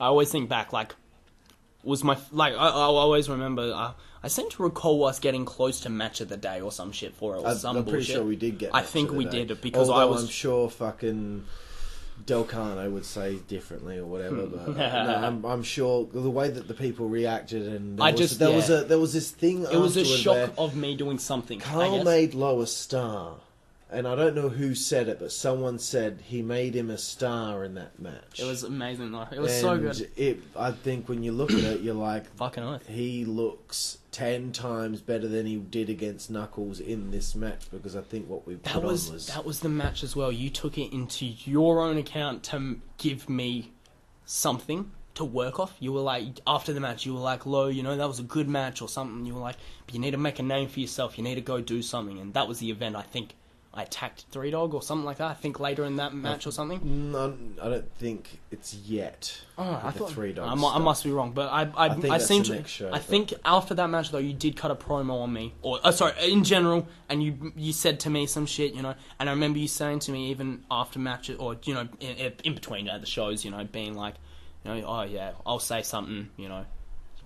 I always think back, like, was my I always remember. I seem to recall us getting close to match of the day or some shit for it. Or some I'm pretty bullshit. sure we did get. I think we did because Although I'm sure fucking Del Carno would say differently or whatever. But no, I'm sure the way that the people reacted and there was this thing. It was a shock of me doing something. Carl made Lowe a star. And I don't know who said it, but someone said he made him a star in that match. It was amazing, though. It was so good. I think when you look at it, you're like... Fucking oath. He looks 10 times better than he did against Knuckles in this match, because I think what we put on was... That was the match as well. You took it into your own account to give me something to work off. You were like, after the match, you were like, Lowe, you know, that was a good match or something. You were like, but you need to make a name for yourself. You need to go do something. And that was the event, I think... I attacked Three Dog or something like that. I think later in that match or something. No, I don't think it's yet. Oh, I thought Three Dogs. I must be wrong, but I think that's seem the to. next show, I think after that match though, you did cut a promo on me, or sorry, in general, and you said to me some shit, and I remember you saying to me even after matches, or in between the shows, being like, oh yeah, I'll say something,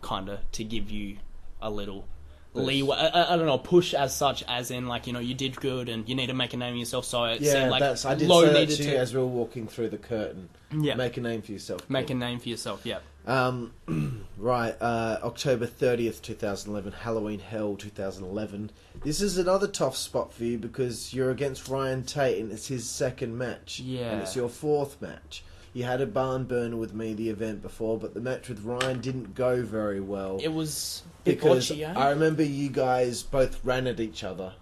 kind of to give you a little leeway. I don't know, push as such, as in like you did good and you need to make a name of yourself. So it seemed like I did Lowe say that needed to you as we were walking through the curtain. Yeah, make a name for yourself. Make a name for yourself. Yeah. Right. October 30th, 2011, Halloween Hell 2011. This is another tough spot for you because you're against Ryan Tate and it's his second match. Yeah. And it's your fourth match. You had a barn burner with me the event before, but the match with Ryan didn't go very well. It was a bit because botchy, I remember you guys both ran at each other,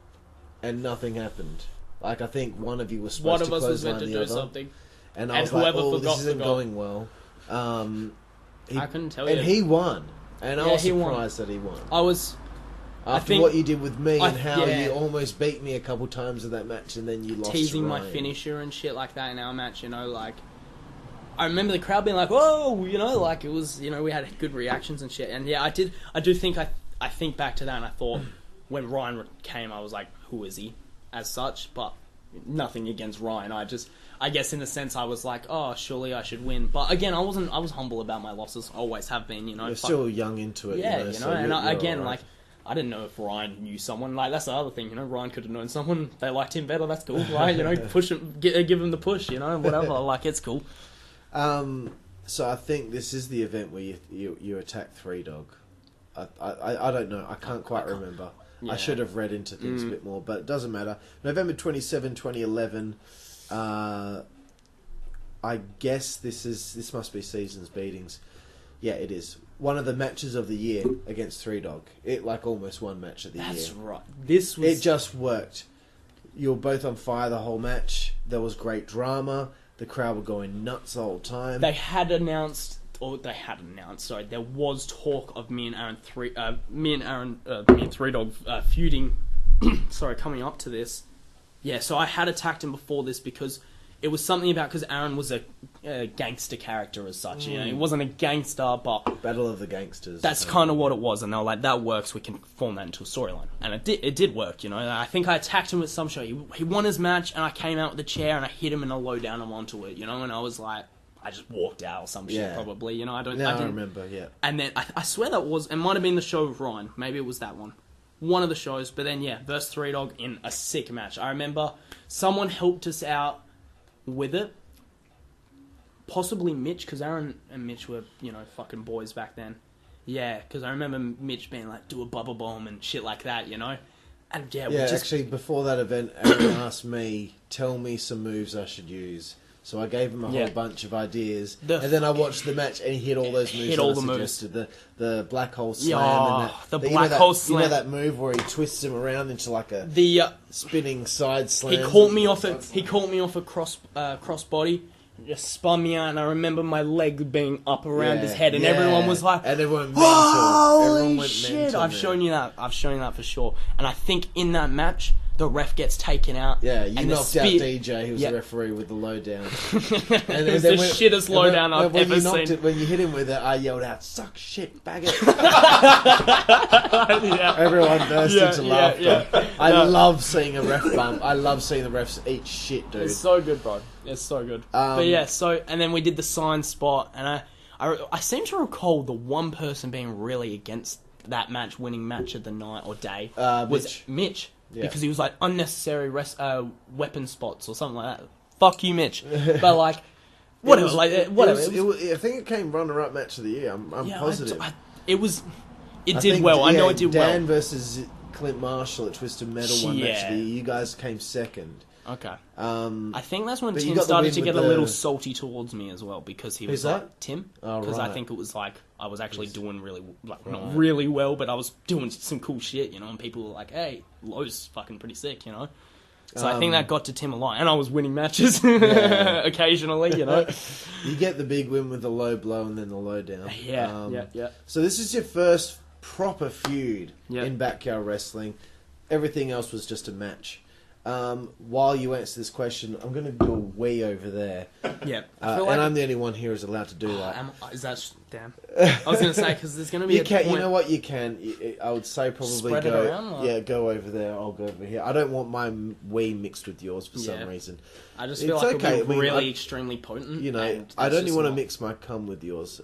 and nothing happened. Like I think one of you was supposed to One of us was meant clothesline to the do other, something, and I was whoever like, "Oh, forgot, this isn't forgot." going well." I couldn't tell you. And he won, and I Yeah, was he won. surprised that he won. After think- what you did with me and how yeah. you almost beat me a couple times in that match, and then you lost. teasing to my Ryan. finisher and shit like that in our match, like I remember the crowd being like, "Whoa!" Like it was, we had good reactions and shit. And yeah, I do think I think back to that, and I thought when Ryan came, I was like, "Who is he?" As such, but nothing against Ryan. I guess in the sense I was like, "Oh, surely I should win." But again, I was humble about my losses. Always have been, You're still young into it, Yeah, so and again, all right. like, I didn't know if Ryan knew someone. Like, that's the other thing, Ryan could have known someone. They liked him better. That's cool, right? Push him, give him the push, whatever. Like, it's cool. So I think this is the event where you attack Three Dog. I don't know. I can't quite remember. Yeah. I should have read into things a bit more, but it doesn't matter. November 27, 2011. I guess this must be Seasons Beatings. Yeah, it is. One of the matches of the year against Three Dog. It almost one match of the year. That's right. This was... It just worked. You were both on fire the whole match. There was great drama. The crowd were going nuts the whole time. They had announced... Sorry, there was talk of me and Three Dog feuding. Sorry, coming up to this. Yeah, so I had attacked him before this because it was something about because Aaron was a gangster character as such. He wasn't a gangster, but Battle of the Gangsters. that's kind of what it was. And they were like, "That works. We can form that into a storyline." And it did work. I think I attacked him with some show. He won his match, and I came out with the chair and I hit him and I low down him onto it. And I was like. I just walked out or some shit, probably. I didn't remember, yeah. And then, I swear it might have been the show with Ryan. Maybe it was that one. One of the shows. But then, versus Three Dog in a sick match. I remember someone helped us out with it. Possibly Mitch, because Aaron and Mitch were, fucking boys back then. Yeah, because I remember Mitch being like, do a bubble bomb and shit like that, And actually, before that event, Aaron asked me, tell me some moves I should use. So I gave him a whole bunch of ideas, and then I watched the match, and he hit all those moves. Suggested the black hole slam, and black hole slam. You know that move where he twists him around into like a spinning side slam. He caught me off a cross body, just spun me out, and I remember my leg being up around his head, and everyone was like, and everyone mental. Holy everyone went shit! mental, I've shown you that for sure. And I think in that match, the ref gets taken out. Yeah, you knocked out DJ, who was the referee with the lowdown. And it was the shittest lowdown I've ever seen. When you hit him with it, I yelled out, "Suck shit, baggot!" Everyone burst into laughter. I love seeing a ref bump. I love seeing the refs eat shit, dude. It's so good, bro. It's so good. But and then we did the sign spot, and I seem to recall the one person being really against that match, winning match of the night or day, was Mitch. Yeah. Because he was like unnecessary weapon spots or something like that. Fuck you, Mitch. But like, whatever. I think it came runner-up match of the year. I'm positive. It did well. I know it did well. Dan versus Clint Marshall at Twisted Metal won match of the year. You guys came second. Okay. I think that's when But Tim started to get a little salty towards me as well, because he was like, Tim? Because I think it was like, I was actually doing really, not really well, but I was doing some cool shit, and people were like, hey, Lowe's fucking pretty sick, So I think that got to Tim a lot, and I was winning matches occasionally, You get the big win with the low blow and then the low down. Yeah. So this is your first proper feud in backyard wrestling. Everything else was just a match. While you answer this question, I'm going to do a wee over there. Yeah. And I'm the only one here who's allowed to do that. Is that... Damn. I was going to say, because there's going to be You can, you know what, you can. I would say probably Spread go... it around, like... Yeah, go over there, I'll go over here. I don't want my wee mixed with yours for some reason. I just feel like it'll be really extremely potent. You know, I'd only want to mix my cum with yours.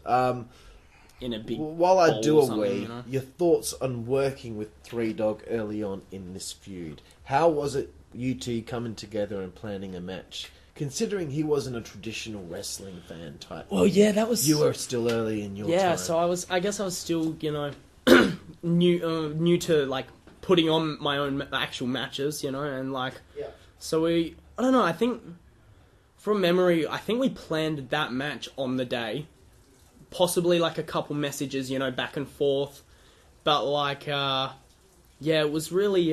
In a big While I do a wee, you know? your thoughts on working with Three Dog early on in this feud. How was it, you two coming together and planning a match? Considering he wasn't a traditional wrestling fan type. Well, yeah, that was... You were still early in your time. Yeah, so I guess I was still, you know, new to, like, putting on my own actual matches, you know, and, like... Yeah. So I don't know, I think, from memory, I think we planned that match on the day. Possibly, like, a couple messages, you know, back and forth. But, like, yeah, it was really,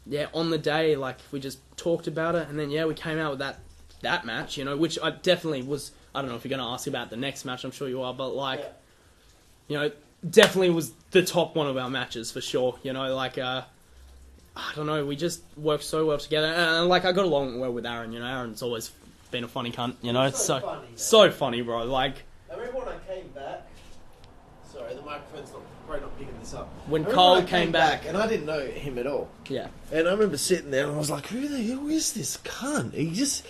yeah, on the day, like, we just talked about it, and then, yeah, we came out with that match, you know, which I definitely was... I don't know if you're going to ask about the next match, I'm sure you are, but, like, you know, definitely was the top one of our matches, for sure, you know, like, I don't know, we just worked so well together, and, like, I got along well with Aaron, you know, Aaron's always been a funny cunt, you know, it's so funny, bro, like... I remember when I came back... Sorry, the microphone's probably not picking this up. When Cole came back... And I didn't know him at all. Yeah. And I remember sitting there and I was like, who the hell is this cunt? He just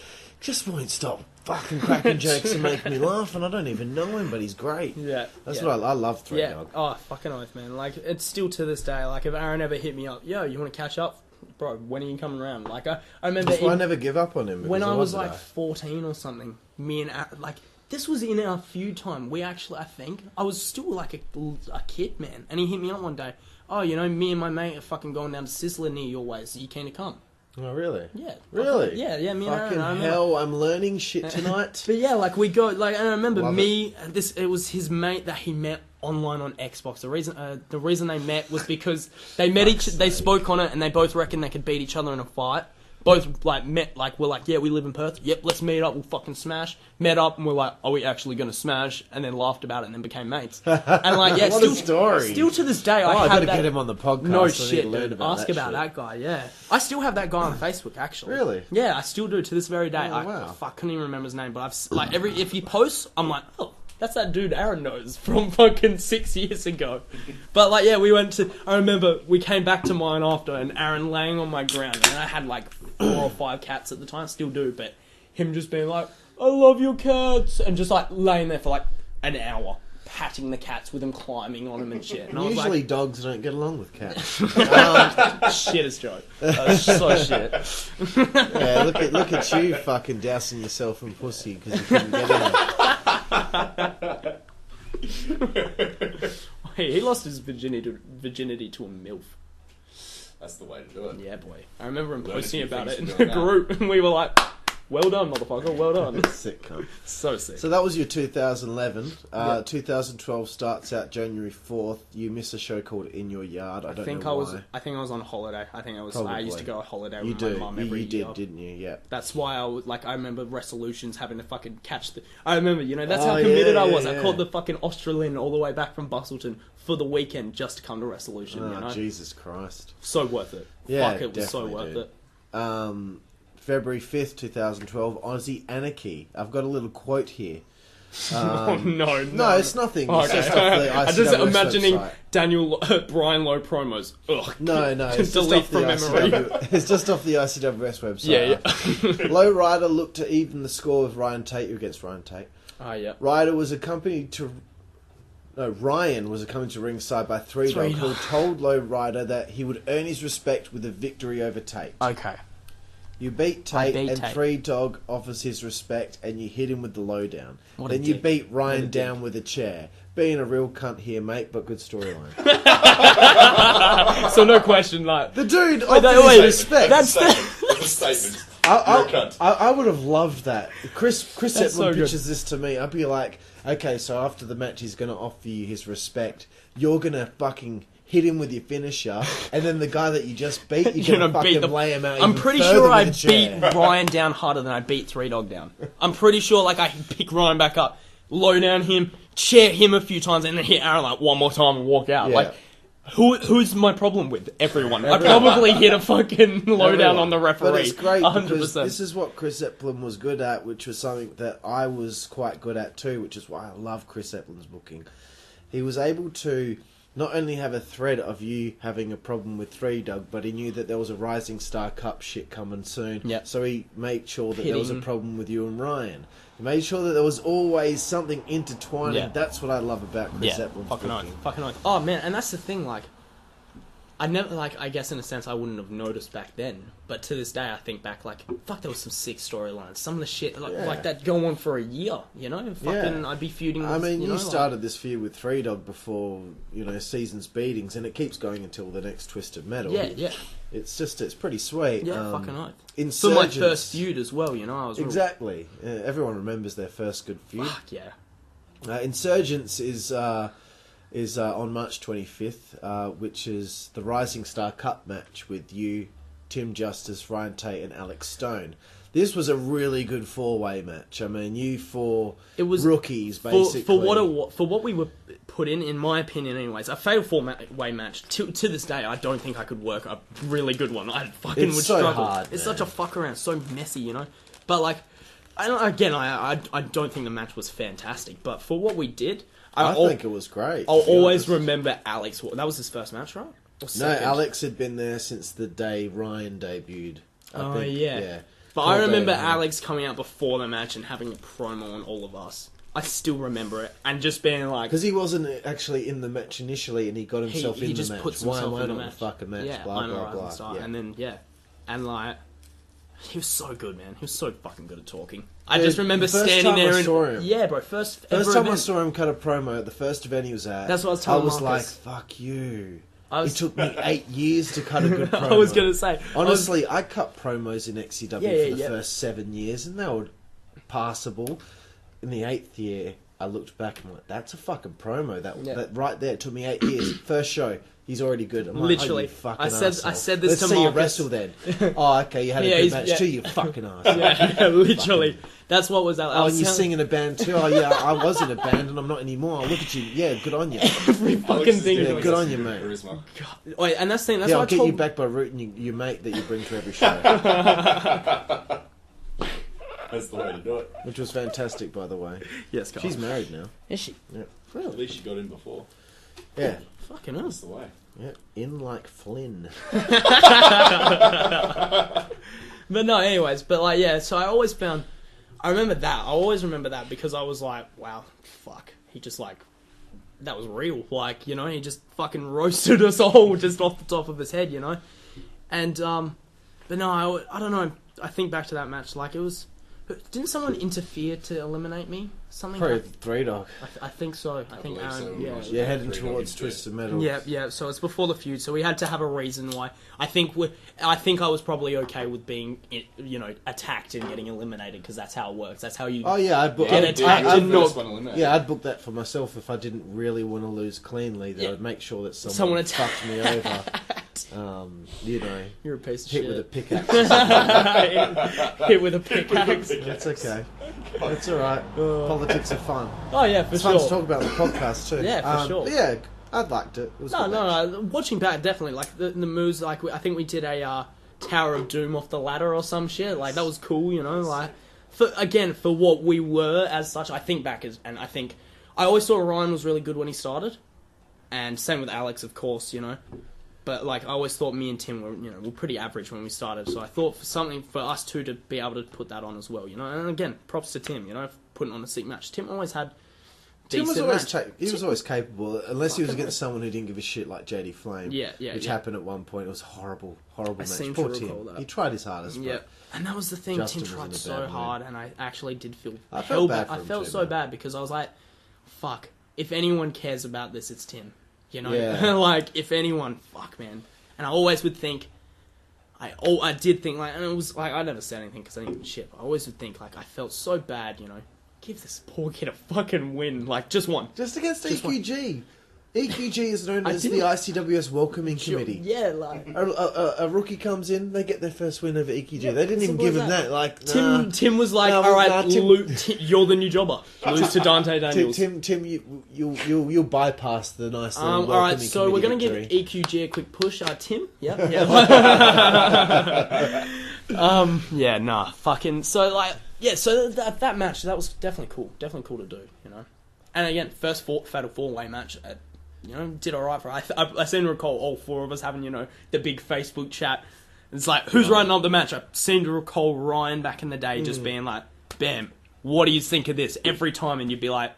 won't stop fucking cracking jokes and making me laugh, and I don't even know him, but he's great. Yeah. That's what I love Three Dog. Oh, fucking oath, man. Like, it's still to this day, like, if Aaron ever hit me up, yo, you want to catch up? Bro, when are you coming around? Like, I remember... That's why I never give up on him. When I was, like, 14 or something, me and Aaron, like... This was in our feud time. We actually, I think, I was still like a kid, man. And he hit me up one day. Oh, you know, me and my mate are fucking going down to Sizzler near your way, so you keen to come? Oh, really? Yeah. Really? Yeah, me and fucking Aaron. hell, I'm learning shit tonight. But yeah, like, we go, like, and I remember Love it was his mate that he met online on Xbox. The reason they met was because they they spoke on it, and they both reckoned they could beat each other in a fight. Both, like, met, like, we're like, yeah, we live in Perth. Yep, let's meet up, we'll fucking smash. Met up, and we're like, are we actually going to smash? And then laughed about it, and then became mates. And, like, yeah, what a story. Still to this day, I got to get him on the podcast. No so shit, learn dude. about Ask that about shit. that guy, yeah. I still have that guy on Facebook, actually. Really? Yeah, I still do to this very day. Oh, wow. I couldn't even remember his name, but I've, like, if he posts, I'm like, oh, that's that dude Aaron knows from fucking 6 years ago. But, like, yeah, I remember we came back to mine after, and Aaron laying on my ground, and I had, like, 4 or 5 cats at the time, still do, but him just being like, I love your cats, and just, like, laying there for, like, an hour, patting the cats with him climbing on them and shit. And I was Usually like, dogs don't get along with cats. shit as joke. So shit. Yeah, look at you fucking dousing yourself in pussy because you couldn't get in. Hey, he lost his virginity to a MILF. That's the way to do it. Yeah, boy. I remember him Learn a posting few about things it in from the doing that. group, and we were like, well done, motherfucker, well done. Sick cunt. So sick. So that was your 2011. 2012 starts out January 4th. You miss a show called In Your Yard. I don't know why. I think I was on holiday. I Probably. used to go on holiday You with do. my mum every You year. did, didn't you? Yeah. That's why I remember Resolutions having to fucking catch the... I remember, you know, that's Oh, how committed yeah, I was. yeah, I caught the fucking Australian all the way back from Bustleton for the weekend just to come to Resolution, Oh, you know? Jesus Christ. So worth it. Yeah, Fuck, it was so definitely, worth dude. it. February 5th, 2012, Aussie Anarchy. I've got a little quote here. Oh, no. No, it's nothing. Oh, It's okay. just off the I'm just ICWS imagining website. Brian Lowe promos. Ugh. No, it's just Delete off the from memory. ICW. It's just off the ICWS website. Yeah. Low Rider looked to even the score with Ryan Tate. You're against Ryan Tate. Ah, yeah. Ryan was accompanied to ringside by Three Dog, who told Low Rider that he would earn his respect with a victory over Tate. Okay. You beat Tate, and Tate. Three Dog offers his respect, and you hit him with the lowdown. What a Then you dick. beat Ryan What a down with a chair. Being a real cunt here, mate, but good storyline. So no question, like... The dude Wait, offers his respect. That's the... It's a statement. You're a cunt. I would have loved that. Chris Hetman so good. pitches this to me. I'd be like, okay, so after the match, he's going to offer you his respect. You're going to fucking hit him with your finisher, and then the guy that you just beat, you're going to fucking lay him out. I'm even pretty further sure I with a chair. beat Ryan down harder than I beat Three Dog down. I'm pretty sure, like, I pick Ryan back up, low down him, chair him a few times, and then hit Aaron, like, one more time and walk out. Yeah. Like, Who's my problem with? Everyone. I probably hit a fucking lowdown on the referee. But it's great 100%. because this is what Chris Zeppelin was good at, which was something that I was quite good at too, which is why I love Chris Zeppelin's booking. He was able to not only have a thread of you having a problem with Three Dog, but he knew that there was a Rising Star Cup shit coming soon. Yep. So he made sure that there was a problem with you and Ryan. He made sure that there was always something intertwining. Yeah. That's what I love about Chris Zeppelin's fucking booking. oath. Fucking oath. Oh, man, and that's the thing, like... I never, like, I guess in a sense I wouldn't have noticed back then, but to this day I think back, like, fuck, there was some sick storylines. Some of the shit, like that go on for a year, you know? Fucking, I'd be feuding with, I mean, you know, started this feud with Three Dog before, season's beatings, and it keeps going until the next Twisted Metal. Yeah. It's pretty sweet. Yeah, fucking oath. Insurgents, for my first feud as well, I was... Exactly. Everyone remembers their first good feud. Fuck, yeah. Insurgents is on March 25th, which is the Rising Star Cup match with you, Tim Justice, Ryan Tate, and Alex Stone. This was a really good four-way match. I mean, you four rookies, basically. For what we were put in my opinion, anyways, a fatal four-way match. To this day, I don't think I could work a really good one. I fucking would struggle. Hard, it's such a fuck around, so messy, But like, I don't think the match was fantastic. But for what we did. I think it was great. I'll always remember Alex. That was his first match, right? No, Alex had been there since the day Ryan debuted. I think, yeah. But I remember Alex coming out before the match and having a promo on all of us. I still remember it. And just being like... Because he wasn't actually in the match initially and he got himself in the match. He just puts himself in the match. Fucking match, yeah, blah, blah, blah. Yeah. And then, And like... He was so good, man. He was so fucking good at talking. I just remember standing there and... Saw him. Yeah, bro. First time event. I saw him cut a promo at the first event he was at. That's what I was telling Marcus. Marcus. Like, fuck you. It took me 8 years to cut a good promo. I was going to say... Honestly, I cut promos in XCW for the first 7 years, and they were passable. In the 8th year, I looked back and I'm like, that's a fucking promo. That right there, it took me 8 years. First show, he's already good. I'm like, literally, you fucking I said this Let's to see you Marcus. wrestle then. Oh, okay, you had a good match too, you fucking arsehole. Yeah, literally. That's what was that. Oh, and you sing in a band too. Oh, yeah, I was in a band and I'm not anymore. Look at you. Yeah, good on you. Every fucking thing. Yeah, good on you, mate. God. Wait, and that's the thing. That's I'll what get you back by rooting your mate that you bring to every show. That's the way to do it. Which was fantastic, by the way. Yes, Carl. She's married now. Is she? Yeah. Really? At least she got in before. Yeah. Fucking That's awesome. the way. Yeah. In like Flynn. But no, anyways, but like, yeah, so I always remember that because I was like, wow, fuck. He just like, that was real. Like, he just fucking roasted us all just off the top of his head, And, but no, I don't know. I think back to that match, like it was, didn't someone interfere to eliminate me? Something Probably like, Three Dog. I think so. I think believe Aaron, so. Yeah, heading towards Twisted Metal. Yeah. So it's before the feud, so we had to have a reason why. I think I was probably okay with being, attacked and getting eliminated because that's how it works. That's how you. Oh yeah, I'd book. Get attacked and not. I'd book that for myself if I didn't really want to lose cleanly. That I'd make sure that someone fucked me over. You're a piece of hit shit. with a pickaxe. Hit with a pickaxe. That's okay. That's all right. Politics are fun. Oh yeah, for it's sure. It's fun to talk about the podcast too. Yeah, for sure. But yeah, I liked it. It was no. Watching back, definitely like the moves. Like I think we did a Tower of Doom off the ladder or some shit. Like that was cool. Like for what we were as such. I think back and I think I always thought Ryan was really good when he started, and same with Alex, of course. But like I always thought me and Tim were pretty average when we started, so I thought for us two to be able to put that on as well, And again, props to Tim, putting on a sick match. Tim always had decent match. He was always capable, unless he was against someone who didn't give a shit like JD Flame. Which happened at one point. It was a horrible match. Poor Tim. He tried his hardest. Yeah, and that was the thing. Justin Tim tried so hard, and I actually did feel I felt bad. I felt so bad because I was like, fuck. If anyone cares about this, it's Tim. Like, if anyone, fuck, man. And I always would think, I did think, like, and it was, like, I never said anything because I didn't give a shit, but I always would think, like, I felt so bad, give this poor kid a fucking win, like, just one. Just against AQG. EQG is known I as the didn't- ICWS welcoming committee. Yeah, like A rookie comes in, they get their first win over EQG. Yeah, they didn't even simple give as him that. that. Like Tim was like, No, all right, nah, Tim- you're the new jobber. Lose to Dante Daniels. Tim, you'll bypass the nice little All right, welcoming so we're committee gonna victory. give EQG a quick push. Tim, yeah. Yeah, nah, fucking. So like, yeah, so that match that was definitely cool to do, you know. And again, first fatal 4-way match, you know, did alright for. I seem to recall all 4 of us having, you know, the big Facebook chat. It's like, who's writing up the match? I seem to recall Ryan back in the day just being like, "Bam, what do you think of this?" Every time, and you'd be like,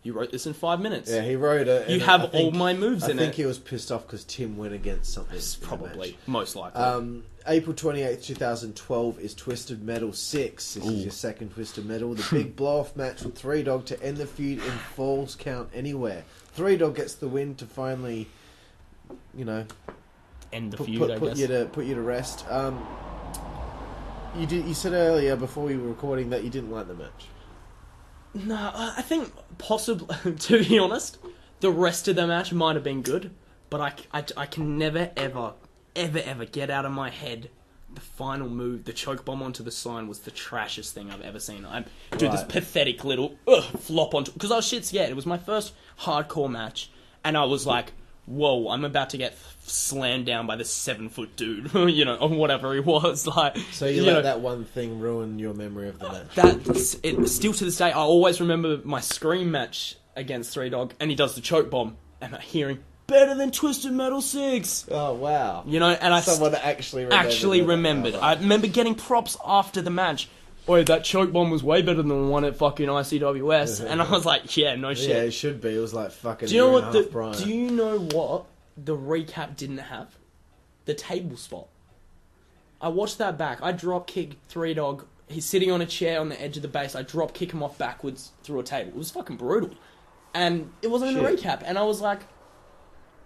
"You wrote this in 5 minutes." Yeah, he wrote it. You and have I think- all my moves in I think it. he was pissed off because Tim went against something. It's in the probably match. most likely. April 28th, 2012 is Twisted Metal 6. This is your second Twisted Metal. The big blow-off match with 3 Dog to end the feud in Falls Count Anywhere. 3 Dog gets the win to finally, you know, End the put feud, I guess. you to rest. You said earlier before we were recording that you didn't like the match. No, I think possibly, to be honest, the rest of the match might have been good, but I can never, ever get out of my head the final move, the choke bomb onto the sign, was the trashiest thing I've ever seen. I do this Right. pathetic little flop onto... Because I was shit scared. It was my first hardcore match, and I was like, whoa, I'm about to get slammed down by this 7-foot dude, you know, or whatever he was. Like, So you know, let that one thing ruin your memory of the match. That still to this day, I always remember my Scream match against 3 Dog, and he does the choke bomb, and I'm hearing better than Twisted Metal 6. Oh, wow. You know, and I Someone actually remembered. I remember getting props after the match. Boy, that choke bomb was way better than the one at fucking ICWS, and I was like, yeah, no shit. Yeah, it should be. It was like fucking. Do you know year what? and a half prior. Do you know what the recap didn't have? The table spot. I watched that back. I drop kick 3 Dog. He's sitting on a chair on the edge of the base. I drop kick him off backwards through a table. It was fucking brutal, and it wasn't in the Shit. recap. And I was like,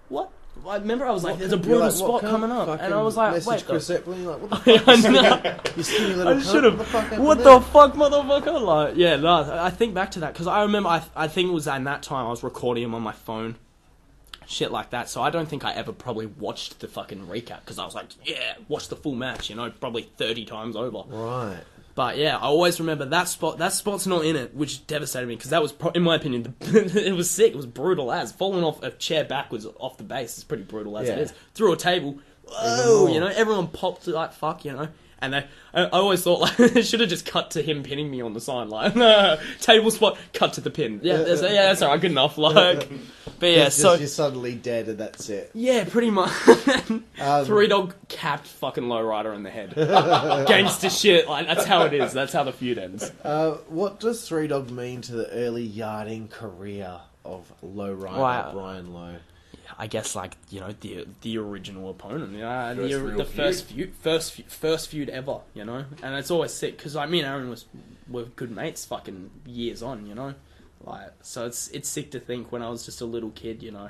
what? I remember I was like, there's a You're brutal like, spot what cunt? coming up, Fucking and I was like, message wait, Chris though. Epplin, like, what the fuck? I know. You skinny little I cunt, should what the fuck have. happened What there? the fuck, motherfucker? Like, yeah, no, I think back to that because I remember. I think it was in that time I was recording him on my phone, shit like that. So I don't think I ever probably watched the fucking recap because I was like, yeah, watch the full match. You know, probably 30 times over. Right. But yeah, I always remember that spot. That spot's not in it, which devastated me because that was, in my opinion, it was sick. It was brutal as falling off a chair backwards off the base is pretty brutal as it Yeah. is. Through a table, whoa, more. you know, everyone popped like fuck, you know. And I always thought like it should have just cut to him pinning me on the signline. Table spot, cut to the pin. Yeah, that's alright, good enough. Like, but yeah, It's so just, you're suddenly dead and that's it. yeah, pretty much. 3 Dog capped fucking Lowrider in the head. Gangster shit. Like that's how it is. That's how the feud ends. What does 3 Dog mean to the early yarding career of Lowrider Wow. Brian Lowe? I guess like you know the original opponent, First the real first feud ever, you know, and it's always sick because like me and Aaron were good mates, fucking years on, you know, like so it's sick to think when I was just a little kid, you know,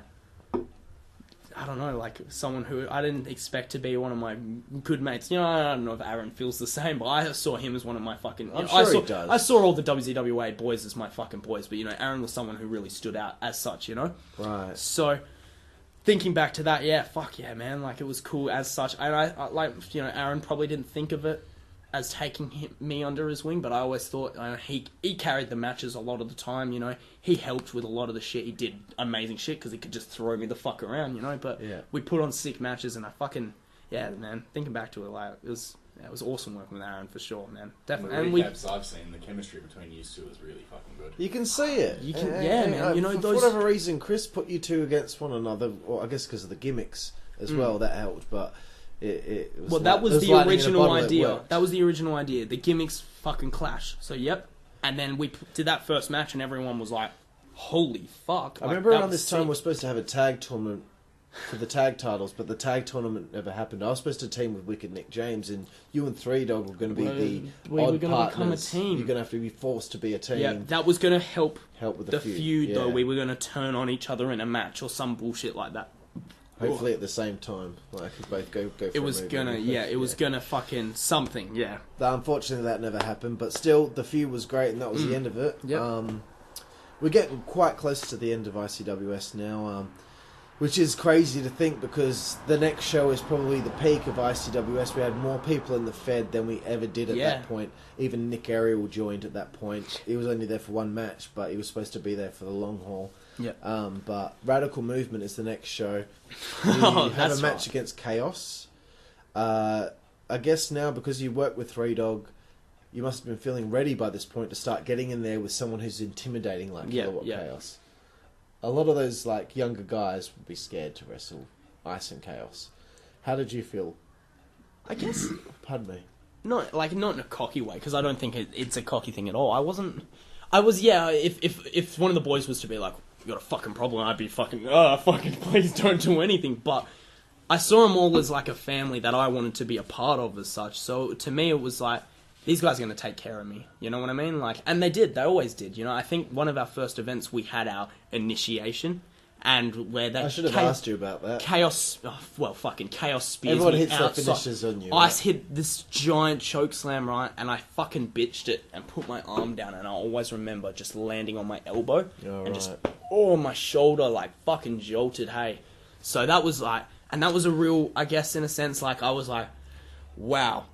I don't know, like someone who I didn't expect to be one of my good mates, you know, I don't know if Aaron feels the same, but I saw him as one of my fucking. I'm sure he does. I saw all the WZWA boys as my fucking boys, but you know, Aaron was someone who really stood out as such, you know, Right. so. Thinking back to that, yeah, fuck yeah, man. Like, it was cool as such. And I like, you know, Aaron probably didn't think of it as taking me under his wing, but I always thought he carried the matches a lot of the time, you know. He helped with a lot of the shit. He did amazing shit because he could just throw me the fuck around, you know. But Yeah. we put on sick matches, and I fucking, yeah, man. Thinking back to it, like, it was awesome working with Aaron for sure, man. The Definitely. And we, recaps I've seen, the chemistry between you two is really fucking good. You can see it. You can- yeah, man, you know, for those- whatever reason, Chris put you two against one another, or I guess because of the gimmicks as well, that helped, but it was well, that like- was it was the lightning in a original bottle, it idea. worked. That was the original idea. The gimmicks fucking clash. So, yep. And then we did that first match, and everyone was like, holy fuck. I Like, remember that around was this time sick. we're supposed to have a tag tournament for the tag titles, but the tag tournament never happened. I was supposed to team with Wicked Nick James, and you and 3 Dog were going to be the we odd were gonna partners. become a team. You're going to have to be forced to be a team. Yeah, that was going to help Help with the feud, though. yeah. We were going to turn on each other in a match or some bullshit like that. Hopefully at the same time, like we both go. For It was gonna fucking something, yeah. Unfortunately, that never happened. But still, the feud was great, and that was the end of it. Yep. We're getting quite close to the end of ICWS now. Which is crazy to think because the next show is probably the peak of ICWS. We had more people in the Fed than we ever did at that point. Even Nick Ariel joined at that point. He was only there for one match, but he was supposed to be there for the long haul. But Radical Movement is the next show. You have a match against Chaos. I guess now, because you work with Three Dog, you must have been feeling ready by this point to start getting in there with someone who's intimidating like Kilowatt Chaos. A lot of those like younger guys would be scared to wrestle Ice and Chaos. How did you feel? I guess... Pardon me. Not in a cocky way, because I don't think it's a cocky thing at all. If one of the boys was to be like, you got a fucking problem, I'd be fucking please don't do anything. But I saw them all as like a family that I wanted to be a part of as such. So to me it was like, these guys are going to take care of me. You know what I mean? Like, and they did. They always did. You know, I think one of our first events we had our initiation, and where they... I should have asked you about that. Chaos... fucking Chaos spears Everyone me hits their outside. finishes on you. Ice hit this giant choke slam, right? And I fucking bitched it and put my arm down, and I always remember just landing on my elbow. Just... my shoulder, like, fucking jolted, hey. So that was like... And that was a real... I guess, in a sense, like, I was like, wow.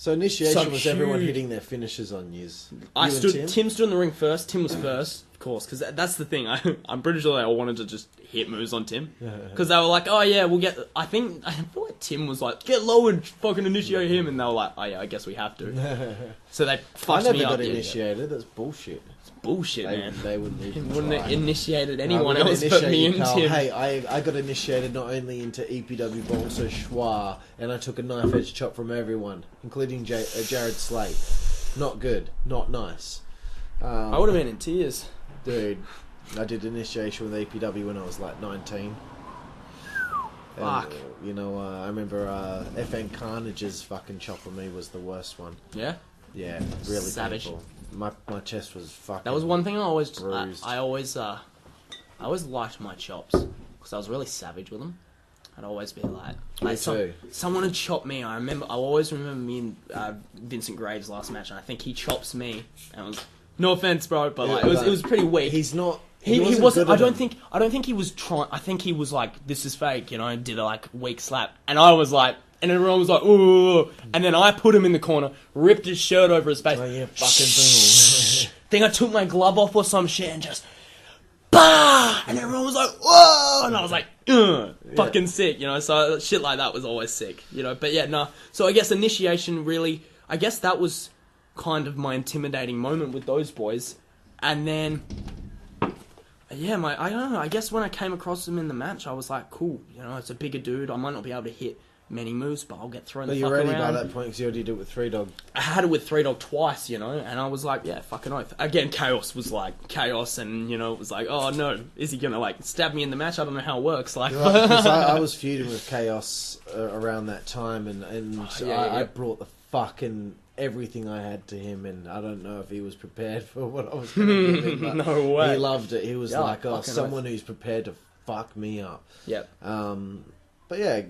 So initiation was everyone hitting their finishes on you. Tim stood in the ring first. Tim was first, of course, because that's the thing. I'm pretty sure they all wanted to just hit moves on Tim, because they were like, "Oh yeah, we'll get." I feel like Tim was like, "Get Lowe and fucking initiate him," and they were like, "Oh yeah, I guess we have to." So they fucked me up. I never got initiated. That's bullshit. It's bullshit, man. They wouldn't even wouldn't have initiated No, anyone else but me and Tim. Hey, I got initiated not only into EPW but also Schwa, and I took a knife edge chop from everyone, including Jared Slate. Not good. Not nice. I would have been in tears. Dude, I did initiation with EPW when I was like 19. Fuck. And, I remember FN Carnage's fucking chop on me was the worst one. Yeah? Yeah, really savage. painful. My chest was fucking... That was one thing I always... bruised. I always liked my chops, because I was really savage with them. I'd always be like... Me too. Someone had chopped me. I always remember me and Vincent Graves' last match, and I think he chops me, and it was... No offense, bro, but like, it was pretty weak. He's not... He wasn't. I don't think he was trying. I think he was like, "This is fake," and did a like weak slap, and I was like, and everyone was like, "Ooh," and then I put him in the corner, ripped his shirt over his face. Oh yeah, fucking boom. Then I took my glove off or some shit and just, bah, and everyone was like, "Whoa," and I was like, fucking sick, So shit like that was always sick, But yeah, nah. So I guess initiation really. I guess that was kind of my intimidating moment with those boys, and then. Yeah, I don't know. I guess when I came across him in the match, I was like, cool. It's a bigger dude. I might not be able to hit many moves, but I'll get thrown the fuck around. But you're ready by that point because you already did it with Three Dog. I had it with Three Dog twice, and I was like, yeah, fucking oath. Again, Chaos was like, Chaos, and, it was like, oh no, is he gonna, like, stab me in the match? I don't know how it works. Like, I was feuding with Chaos around that time, and I brought the fucking... everything I had to him, and I don't know if he was prepared for what I was going to give him, but no way. He loved it. He was like, someone who's prepared to fuck me up. Yep. But yeah,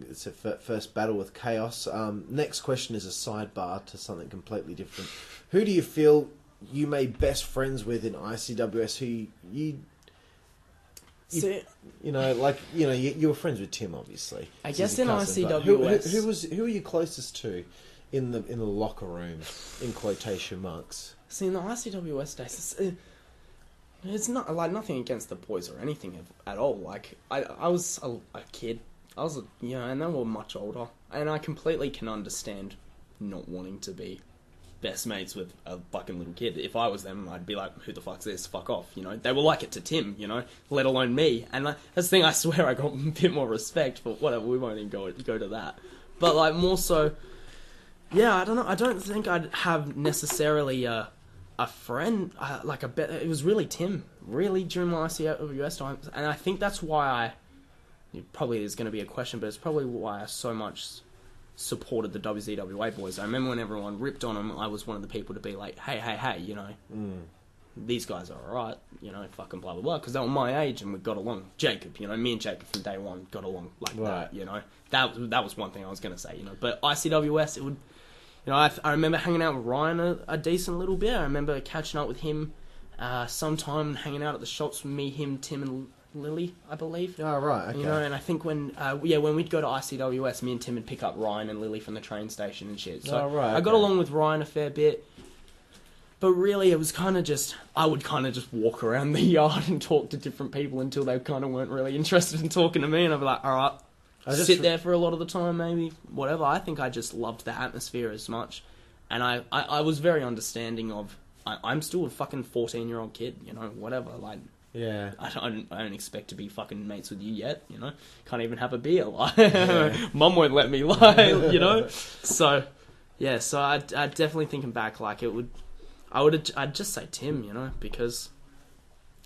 it's a first battle with Chaos. Next question is a sidebar to something completely different. Who do you feel you made best friends with in ICWS? Who you were friends with Tim, obviously. I guess in ICWS, who are you closest to? In the locker room, in quotation marks. See, in the ICWS days, it's not like nothing against the boys or anything at all. Like I was a kid, and they were much older, and I completely can understand not wanting to be best mates with a fucking little kid. If I was them, I'd be like, who the fuck's this? Fuck off, They were like it to Tim, let alone me. And that's the thing. I swear, I got a bit more respect, but whatever. We won't even go to that. But like more so. Yeah, I don't know. I don't think I'd have necessarily a friend, it was really Tim, really, during my ICWS times. And I think that's why it probably is going to be a question, but it's probably why I so much supported the WZWA boys. I remember when everyone ripped on them, I was one of the people to be like, hey, these guys are alright, fucking blah, blah, blah, because they were my age and we got along. Jacob, me and Jacob from day one got along like that, That was one thing I was going to say, But ICWS, it would... I remember hanging out with Ryan a decent little bit. I remember catching up with him sometime, hanging out at the shops with me, him, Tim, and Lily, I believe. Oh, right, okay. You know, and I think when we'd go to ICWS, me and Tim would pick up Ryan and Lily from the train station and shit. So I got along with Ryan a fair bit. But really, it was kind of just... I would kind of just walk around the yard and talk to different people until they kind of weren't really interested in talking to me. And I'd be like, all right, sit there for a lot of the time, maybe, whatever. I think I just loved the atmosphere as much. And I was very understanding of... I'm still a fucking 14-year-old kid, you know, whatever. Like, yeah, I don't expect to be fucking mates with you yet, you know. Can't even have a beer. Like, Mum won't let me, like, you know. So, yeah, so I definitely thinking back, like, it would... I'd just say Tim, you know, because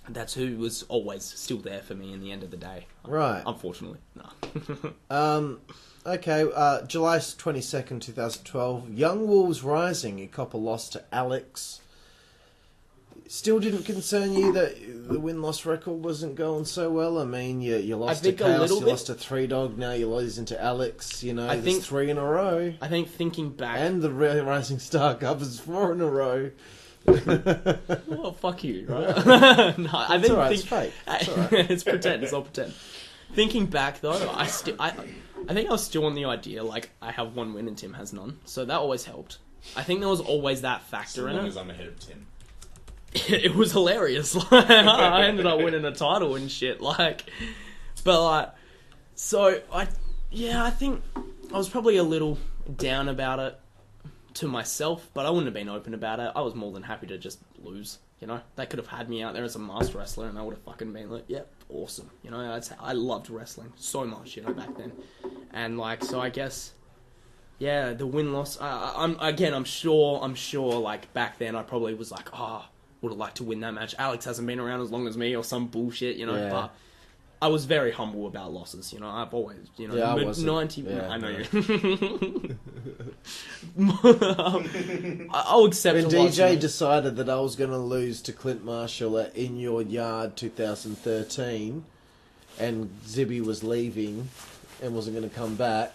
that's who was always still there for me in the end of the day. Right. Unfortunately, no. Okay, July 22nd, 2012. Young Wolves Rising. You cop a loss to Alex. Still didn't concern you that the win-loss record wasn't going so well? I mean, you lost to Chaos, you lost to Three Dog, now you're losing to Alex. You know, I think 3 in a row. I think thinking back... And the Rising Star Cup is 4 in a row. Well, fuck you, right? No, I think alright, it's fake. It's alright. It's pretend, it's all pretend. Thinking back, though, I think I was still on the idea, like, I have 1 win and Tim has none. So that always helped. I think there was always that factor in it. As long as I'm ahead of Tim. It was hilarious. Like, I ended up winning a title and shit. Like, but like, so I think I was probably a little down about it to myself, but I wouldn't have been open about it. I was more than happy to just lose. You know, they could have had me out there as a masked wrestler, and I would have fucking been like, yep, awesome. You know, I loved wrestling so much, you know, back then, and like, so I guess. Yeah, the win-loss. I'm sure. Like back then, I probably was like, would have liked to win that match. Alex hasn't been around as long as me or some bullshit, you know. Yeah. But I was very humble about losses, you know. I've always, you know, yeah, 90. Yeah, I know you. I'll accept. When DJ decided that I was going to lose to Clint Marshall at In Your Yard 2013, and Zibby was leaving and wasn't going to come back,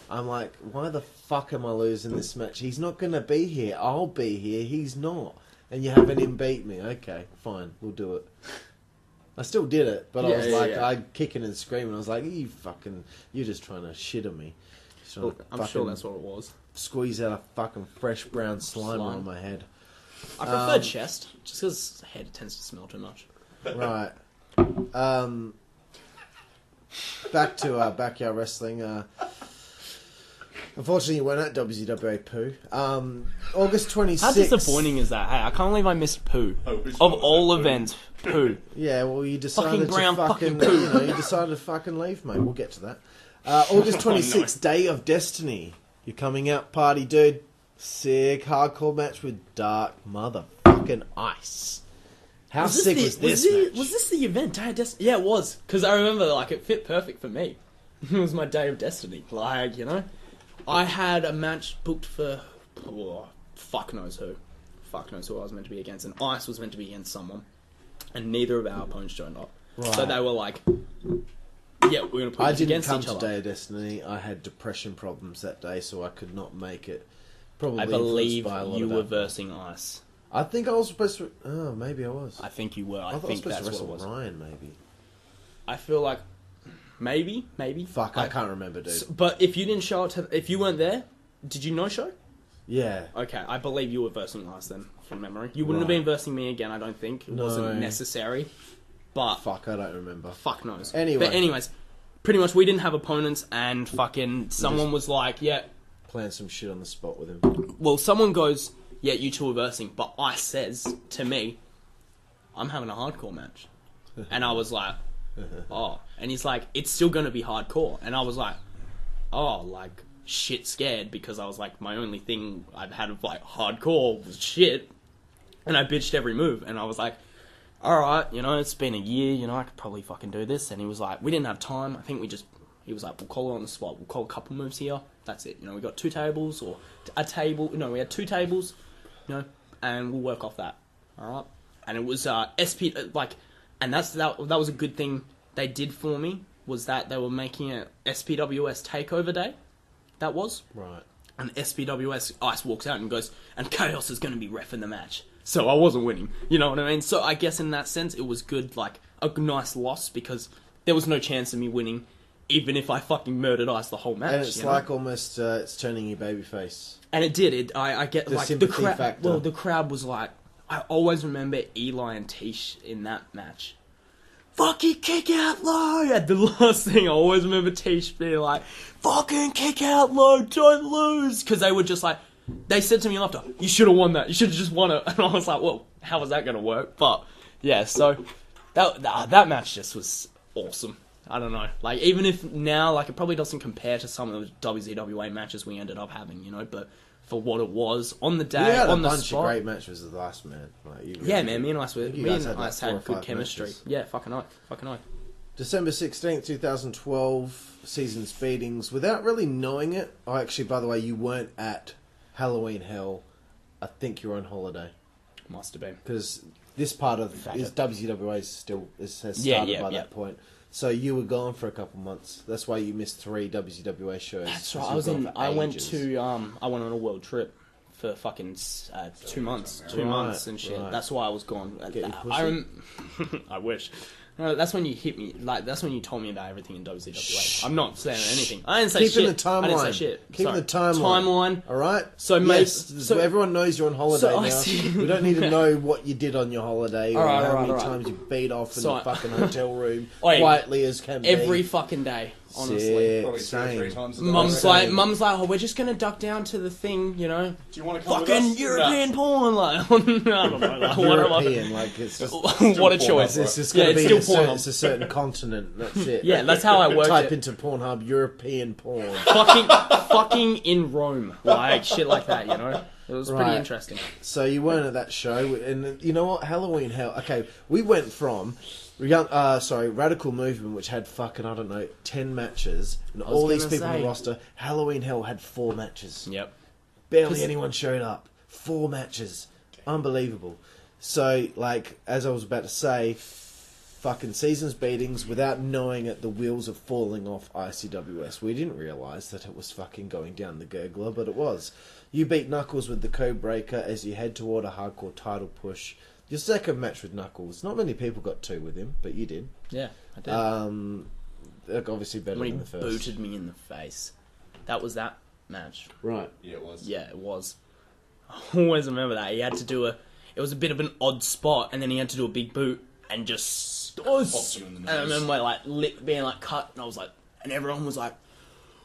I'm like, why the fuck am I losing this match? He's not going to be here. I'll be here. He's not. And you haven't him beat me. Okay, fine, we'll do it. I still did it, but I was like, I kicking and screaming. I was like, you're just trying to shit at me. I'm sure that's what it was. Squeeze out a fucking fresh brown slime on my head. I prefer chest, just because head tends to smell too much. Right. Back to Backyard Wrestling. Unfortunately, you weren't at WZWA Poo. August 26th. How disappointing is that? Hey, I can't believe I missed Poo. Of all events, Poo. Yeah, well, you decided fucking Poo. You know, you decided to fucking leave, mate. We'll get to that. August 26th, Day of Destiny. You're coming out party, dude. Sick hardcore match with Dark Motherfucking Ice. How sick was this match? Was this the event, Day of Destiny? Yeah, it was. Because I remember, like, it fit perfect for me. It was my Day of Destiny. Like, you know. I had a match booked for fuck knows who. Fuck knows who I was meant to be against. And Ice was meant to be against someone. And neither of our opponents joined up. Right. So they were like, yeah, we're going to put this against each other. I didn't come to Day of Destiny. I had depression problems that day, so I could not make it. Probably I believe you were versing Ice. I think I was supposed to... Oh, maybe I was. I think you were. I think that's what it was. Ryan, maybe. I feel like... Maybe. Fuck, I can't remember, dude. But if you didn't show up if you weren't there, did you no-show? Yeah. Okay, I believe you were versing Ice then, from memory. You wouldn't have been versing me again, I don't think. It wasn't necessary. But... Fuck, I don't remember. Fuck knows. Anyway. But anyways, pretty much we didn't have opponents and fucking someone was like, yeah... Playing some shit on the spot with him. Well, someone goes, yeah, you two are versing, but Ice says to me, I'm having a hardcore match. And I was like... Oh, and he's like, it's still going to be hardcore. And I was like, oh, like, shit scared, because I was like, my only thing I've had of, like, hardcore was shit. And I bitched every move. And I was like, alright, you know, it's been a year, you know, I could probably fucking do this. And he was like, we didn't have time. I think he was like, we'll call it on the spot. We'll call a couple moves here. That's it. You know, we got 2 tables, or a table. No, we had 2 tables, you know, and we'll work off that. Alright? And it was, SP, like... And that was a good thing they did for me, was that they were making a SPWS takeover day. That was. Right. And SPWS Ice walks out and goes, and Chaos is going to be reffing the match. So I wasn't winning. You know what I mean? So I guess in that sense, it was good, like, a nice loss because there was no chance of me winning, even if I fucking murdered Ice the whole match. And it's like almost it's turning your babyface. And it did. I get The like sympathy the crowd. factor. Well, the crowd was like, I always remember Eli and Tish in that match. Fucking kick out Lowe! At the last thing, I always remember Tish being like, fucking kick out Lowe, don't lose! Because they were just like, they said to me after, you should have won that, you should have just won it. And I was like, well, how was that going to work? But, yeah, so, that match just was awesome. I don't know. Like, even if now, like, it probably doesn't compare to some of the WZWA matches we ended up having, you know, but for what it was, on the day, You had on a the bunch spot. of great matches with the last man. Like, you really Yeah, did. man, me and Ice You guys had, like, 4 or had good 5 chemistry. matches. Yeah, fucking oath. December 16th, 2012, Seasons Beatings. Without really knowing it, oh, actually, by the way, you weren't at Halloween Hell. I think you were on holiday. Must have been. Because this part of Faggot. WCWA has started Yeah, by yeah. that point. So you were gone for a couple months. That's why you missed 3 WCWA shows. That's 'cause right. you were gone for I went ages. to I went on a world trip for fucking 2 months, Right, months and shit. right. That's why I was gone. Get your pussy? I wish. No, that's when you hit me. Like that's when you told me about everything in WCWA. I'm not saying anything. I didn't say Keeping shit. the timeline. I didn't say shit. Keeping Sorry. the timeline. Timeline. All right. So, mate, yes, so- everyone knows you're on holiday so I now. see- We don't need to know what you did on your holiday or Alright, how many alright. times you beat off in So the I- fucking hotel room Oi, quietly as can be. Every fucking day, honestly. Probably 2 or 3 Same. times. Mum's like, oh, we're just gonna duck down to the thing, you know. Do you want to come with Fucking us? European porn, like. I don't know. Like, what am I- European, like it's just. What a choice. It's just Yeah, going to it's be still Pornhub. it's a certain continent. That's it. Yeah, that's how I worked Type it. into Pornhub European porn. fucking in Rome, like shit like that, you know. It was pretty Right. interesting. So you weren't at that show, and you know what? Halloween Hell. Okay, we went from Radical Movement, which had fucking 10 matches, and was all these gonna people on say. the roster. Halloween Hell had 4 matches. Yep. Barely 'Cause- anyone showed up. 4 matches, unbelievable. So, like as I was about to say, fucking Seasons Beatings. Without knowing it, the wheels are falling off ICWS. We didn't realise that it was fucking going down the gurgler, but it was. You beat Knuckles with the Code Breaker as you head toward a hardcore title push. Your second match with Knuckles. Not many people got 2 with him, but you did. Yeah, I did. Like, obviously better when he than the first. booted me in the face. That was that match. Right. Yeah, it was. Yeah, it was. I always remember that. He had to do it was a bit of an odd spot, and then he had to do a big boot, and just... Popped you in the And I nose. remember my lip being cut, and I was like... And everyone was like...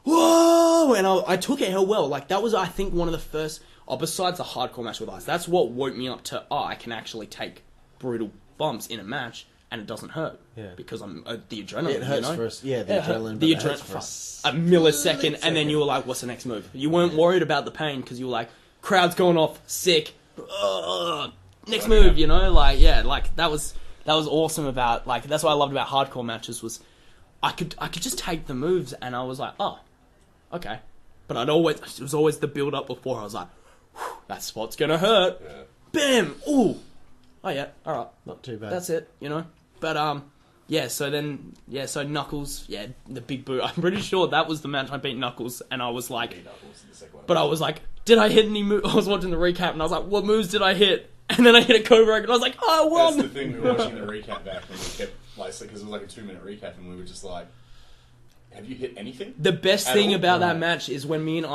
Whoa! And I took it hell well. Like, that was, I think, one of the first... Oh, besides the hardcore match with Ice, that's what woke me up to, I can actually take brutal bumps in a match, and it doesn't hurt. Yeah. Because I'm the adrenaline, It hurts you know? for us. Yeah, the It hurt- adrenaline. the but it hurts for adrenaline, a millisecond, and then you were like, what's the next move? You weren't worried about the pain, because you were like, crowd's going off, sick, next move, you know? Like, yeah, like, that was awesome about, like, that's what I loved about hardcore matches, was I could just take the moves, and I was like, oh, okay. But it was always the build up before, I was like, whew, that spot's gonna hurt. Yeah. Bam! Ooh! Oh yeah, alright. Not too bad. That's it, you know? But, yeah, so Knuckles, yeah, the big boot. I'm pretty sure that was the match I beat Knuckles, and I was like, Knuckles in the second one. but I was like, did I hit any move? I was watching the recap, and I was like, what moves did I hit? And then I hit a Cobra, and I was like, oh, I won! That's the thing, we were watching the recap back, and we kept, like, because it was like a 2-minute recap, and we were just like, have you hit anything? The best At thing all? about that Right. match is when me and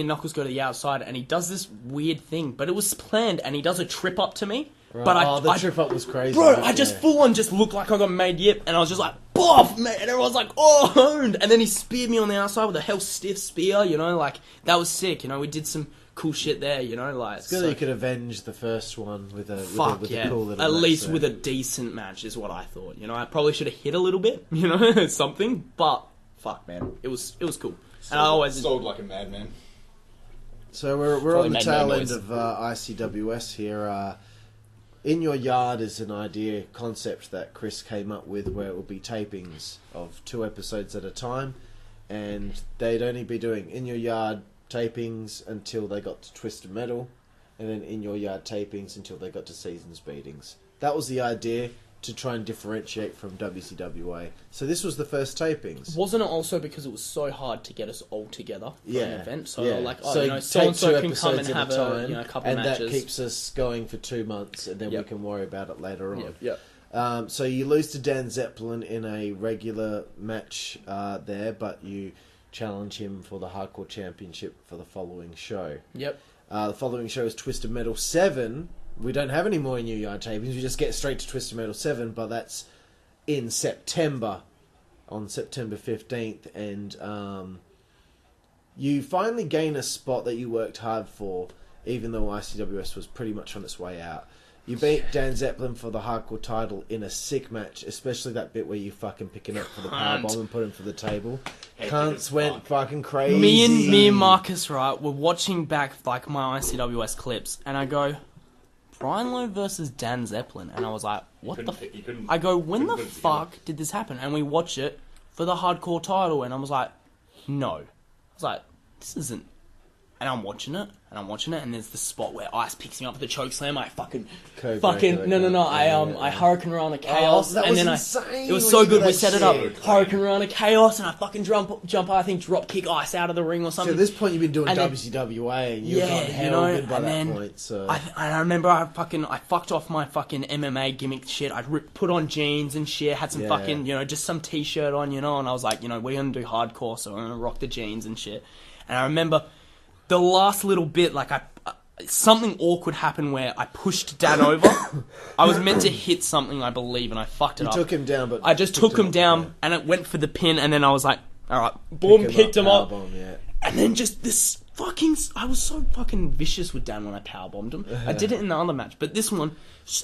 Knuckles go to the outside, and he does this weird thing, but it was planned, and he does a trip up to me. Right. But the trip up was crazy. Bro, right? I just Yeah. full on just looked like I got made yip, and I was just like, boff, man, and everyone's like, oh, owned, and then he speared me on the outside with a hell stiff spear, you know, like, that was sick, you know, we did some cool shit there, you know, like, It's good that you could avenge the first one with a fuck with yeah, a cool little at match least there. with a decent match is what I thought, you know, I probably should have hit a little bit, you know, something, but, fuck, man, it was cool, and I always, sold like a madman. So we're Probably on the made no tail end noise. of ICWS here. In Your Yard is an idea, concept that Chris came up with where it will be tapings of 2 episodes at a time, and they'd only be doing In Your Yard tapings until they got to Twisted Metal, and then In Your Yard tapings until they got to Seasons Beatings. That was the idea, to try and differentiate from WCWA. So this was the first tapings. wasn't it also because it was so hard to get us all together for an event, so yeah. like, oh, So you know, take so-and-so 2 can come and episodes at have a time, a couple and matches. that keeps us going for 2 months, and then we Yep. can worry about it later on. Yep. So you lose to Dan Zeppelin in a regular match there, but you challenge him for the Hardcore Championship for the following show. Yep. The following show is Twisted Metal 7. We don't have any more New Yard tapings. We just get straight to Twisted Metal 7, but that's in September, on September 15th. And you finally gain a spot that you worked hard for, even though ICWS was pretty much on its way out. You beat Dan Zeppelin for the hardcore title in a sick match, especially that bit where you fucking picking up for the powerbomb and put him for the table. Cunts went fucking crazy. Me and Marcus, right, were watching back like my ICWS clips, and I go, Brian Lowe versus Dan Zeppelin, and I was like, what the? I go, when the fuck did this happen? And we watch it for the hardcore title, and I was like, no. I was like, this isn't. And I'm watching it, and there's the spot where Ice picks me up with the chokeslam. I I Hurricane Rana Chaos, that and was then insane. It was so good. We that set it shit. up, Hurricane Rana Chaos, and I fucking jump. I think drop kick Ice out of the ring or So something. at this point, you've been doing And then- WCWA, and you've got held by that point. So I remember I fucked off my fucking MMA gimmick shit. I put on jeans and shit, had some fucking, just some t-shirt on, and I was like, we're gonna do hardcore, so I'm gonna rock the jeans and shit. And I remember the last little bit, like something awkward happened where I pushed Dan over. I was meant to hit something, I believe, and I fucked it up. you took him down, but I just took him down, and it went for the pin, and then I was like, alright, boom, picked him up. And then just this fucking... I was so fucking vicious with Dan when I powerbombed him. I did it in the other match, but this one,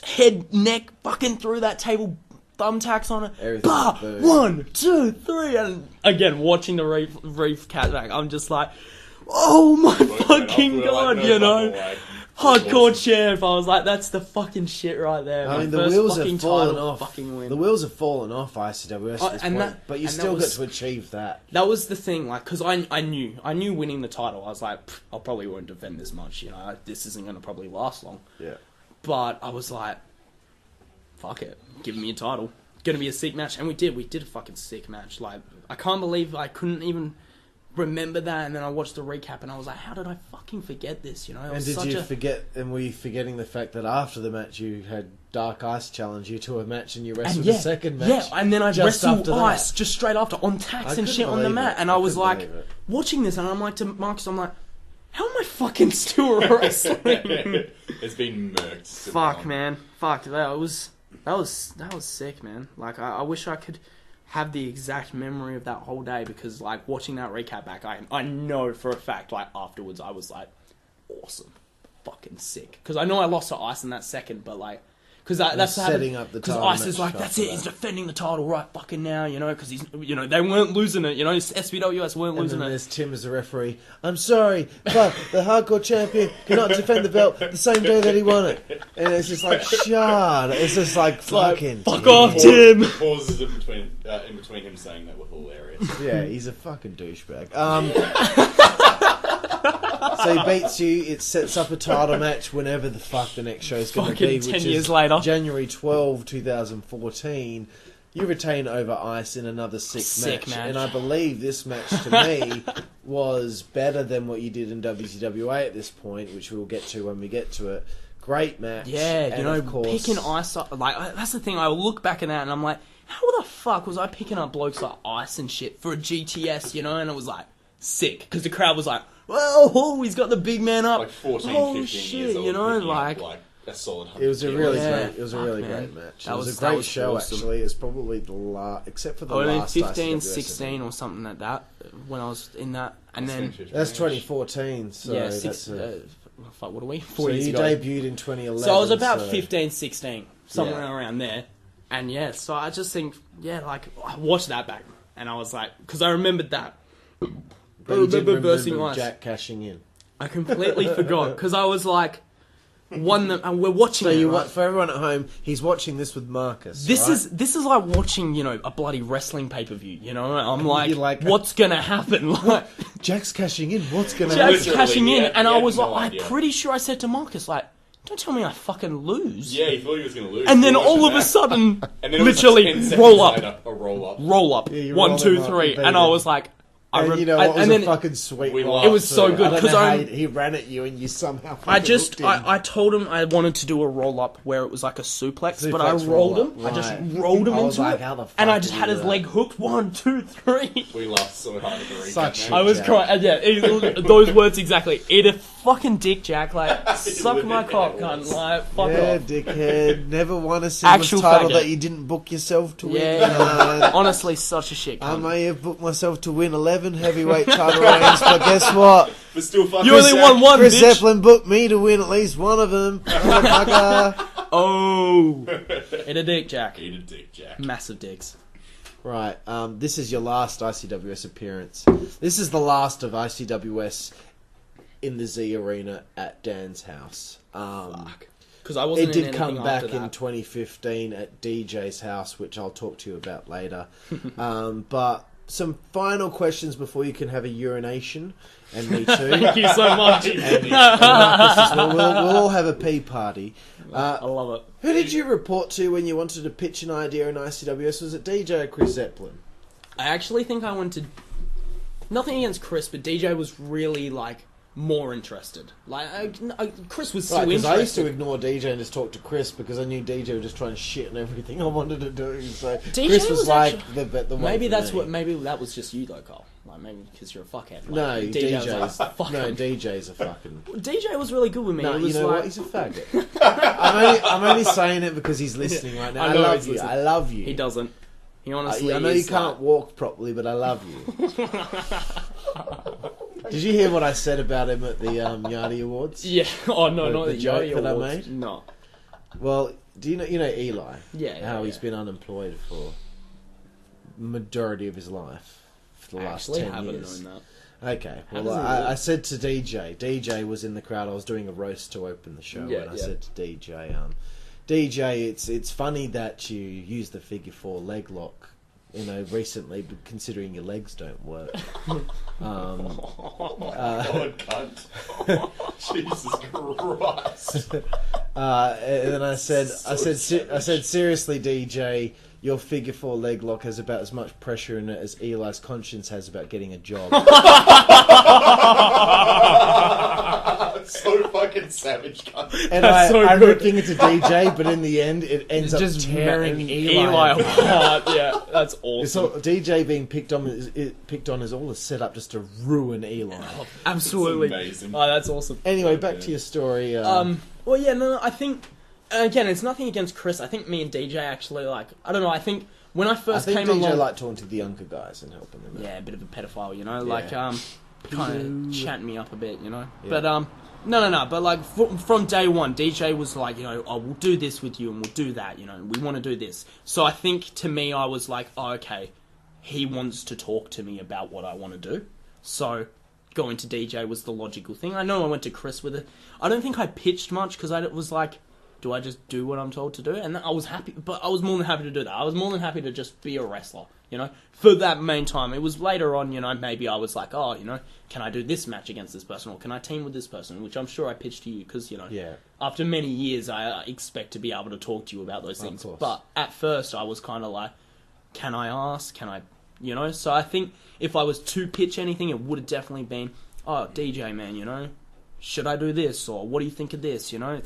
head, neck, fucking through that table, thumbtacks on it. Bah! 1, 2, 3, and again, watching the Reef Cat back, I'm just like... Oh my fucking god, hardcore champ. I was like, that's the fucking shit right there. I mean, the wheels have fallen off. The wheels have fallen off ICWS at this point, but you still get to achieve that. That was the thing, like, because I knew winning the title. I was like, I probably won't defend this much. This isn't going to probably last long. Yeah. But I was like, fuck it, give me a title. Gonna be a sick match, and we did. We did a fucking sick match. Like, I can't believe I couldn't even remember that, and then I watched the recap and I was like, how did I fucking forget this, And did you forget, and were you forgetting the fact that after the match you had Dark Ice challenge you to a match and you wrestled the second match? Yeah, and then I just wrestled Ice just straight after on tacks and shit on the mat, and I was like, watching this, and I'm like to Marcus, I'm like, how am I fucking still wrestling? It's been murked. Fuck, man. Fuck, that was sick, man. Like, I wish I could have the exact memory of that whole day, because like watching that recap back, I know for a fact, like afterwards I was like, awesome, fucking sick, because I know I lost to Ice in that second, but like, because that's setting up the title. Because Ice is like, that's it, he's defending the title right fucking now, because he's, they weren't losing it, SBWS weren't losing it. There's Tim as a referee. I'm sorry, but the hardcore champion cannot defend the belt the same day that he won it. And it's just like, shut. It's just like, fucking fuck off, Tim. Pauses in between him saying that were hilarious. Yeah, he's a fucking douchebag. So he beats you. It sets up a title match whenever the fuck the next show's going to be, 10 years later, January 12, 2014. You retain over Ice in another sick match, and I believe this match to me was better than what you did in WCWA at this point, which we'll get to when we get to it. Great match. Yeah, and of course, picking Ice up, like, that's the thing. I look back at that and I'm like, how the fuck was I picking up blokes like Ice and shit for a GTS, and it was like sick, because the crowd was like, well, he's got the big man up. Like 14, 15 shit, years old, like a solid 100. It was a really great. It was a really great match. It was a that great was show. awesome. Actually, it's probably the last, except for the last 15, ICWS 16 or something like that when I was in that, and then that's 2014. So yeah, what are we? 4 so years you ago. debuted in 2011. So I was about 15, 16, somewhere around there, and yeah. So I just think, like, I watched that back, and I was like, because I remembered that. But I remember versing Ice. Jack cashing in. I completely forgot, because I was like, and we're watching. So right? For everyone at home, he's watching this with Marcus. This is like watching, a bloody wrestling pay-per-view. I'm like, what's gonna happen? Like, Jack's cashing in. What's gonna happen? Jack's cashing in, and I was like, I'm pretty sure I said to Marcus, like, don't tell me I fucking lose. Yeah, he thought he was gonna lose. And then all of a sudden, literally roll up. Yeah, 1, 2, 3, and I was like, And you know what was a fucking sweet we line laughed It was so too. good, I don't 'cause know how I'm- he ran at you and you somehow fucking I just, hooked him. I told him I wanted to do a roll up where it was like a suplex, but I Suplex rolled roll-up, him. I just right. rolled him I was into like, it, how the fuck and I did just you had do his that? leg hooked. 1, 2, 3. We laughed so hard at the recap. Such man. I was Jack. crying. And yeah, those words exactly. Eat a fucking dick, Jack. Like, suck my cock, Yeah, cunt. Like, fuck Yeah, off. dickhead. Never won a singles Actual title faggot. that you didn't book yourself to win. Yeah, honestly, such a shit I cunt. may have booked myself to win 11 heavyweight title reigns, but guess what? But still fucking You only won one, Chris bitch. Zeppelin booked me to win at least one of them. Motherfucker. Oh, eat a dick, Jack. Eat a dick, Jack. Massive dicks. Right, this is your last ICWS appearance. This is the last of ICWS in the Z Arena at Dan's house. Because I wasn't. It did in come anything back after in that. 2015 at DJ's house, which I'll talk to you about later. But some final questions before you can have a urination, and me too. Thank you so much. And Marcus as well. We'll all have a pee party. I love it. Who did you report to when you wanted to pitch an idea in ICWS? Was it DJ or Chris Zeppelin? I actually think I went to. Nothing against Chris, but DJ was really like more interested. Like Chris was so Right, because I used to interested. ignore DJ and just talk to Chris because I knew DJ would just try and shit on everything I wanted to do. So DJ Chris was was like actually- the one Maybe for that's me. what. Maybe that was just you though, Cole. Like maybe because you're a fuckhead. Like, No, DJ was DJ's like, fuck no him. DJ's a fucking. DJ was really good with me. No, it you was know like, what? He's a faggot. I'm only saying it because he's listening right now. I I know love he's you. listening. I love you. He doesn't. He honestly. I know you is can't like- walk properly, but I love you. Did you hear what I said about him at the Yardy Awards? Yeah. Oh no, The- not the the joke Yachty that I Awards. made? No. Well, do you know Eli? Yeah. How yeah, he's yeah. been unemployed for majority of his life for the last Actually, 10 haven't years. known that. Okay, How well, does he live? I said to DJ. DJ was in the crowd. I was doing a roast to open the show, Yeah, and I yeah. said to DJ, DJ, it's funny that you use the figure 4 leg lock. You know, recently, but considering your legs don't work. God, cunt. Jesus Christ. And then I said, seriously, DJ, your figure 4 leg lock has about as much pressure in it as Eli's conscience has about getting a job. So fucking savage, cunt. And That's so I'm good. ripping it to DJ, but in the end, it ends up Just tearing Eli apart. apart. Yeah, that's It's awesome. all, DJ being picked on is all a setup just to ruin Eli. Absolutely. It's amazing. Oh, that's awesome. Anyway, back to your story. Well, yeah, no, I think again, it's nothing against Chris. I think me and DJ actually like. I don't know. I think when I I first think came DJ along, liked talking to the younger guys and helping them out. yeah, a bit of a pedophile, you know, Yeah. like kind of chatting me up a bit, you know. Yeah. But no. But like from day one, DJ was like, you know, oh, we'll do this with you and we'll do that, you know. We want to do this. So I think to me, I was like, oh, okay, he wants to talk to me about what I want to do. So going to DJ was the logical thing. I know I went to Chris with it. I don't think I pitched much because I was like, do I just do what I'm told to do? And I was happy, but I was more than happy to do that. I was more than happy to just be a wrestler, you know, for that main time. It was later on, you know, maybe I was like, oh, you know, can I do this match against this person or can I team with this person? Which I'm sure I pitched to you because, you know, Yeah. after many years, I expect to be able to talk to you about those things. course. But at first, I was kind of like, can I ask? Can I, you know? So I think if I was to pitch anything, it would have definitely been, oh, DJ, man, you know, should I do this? Or what do you think of this? You know,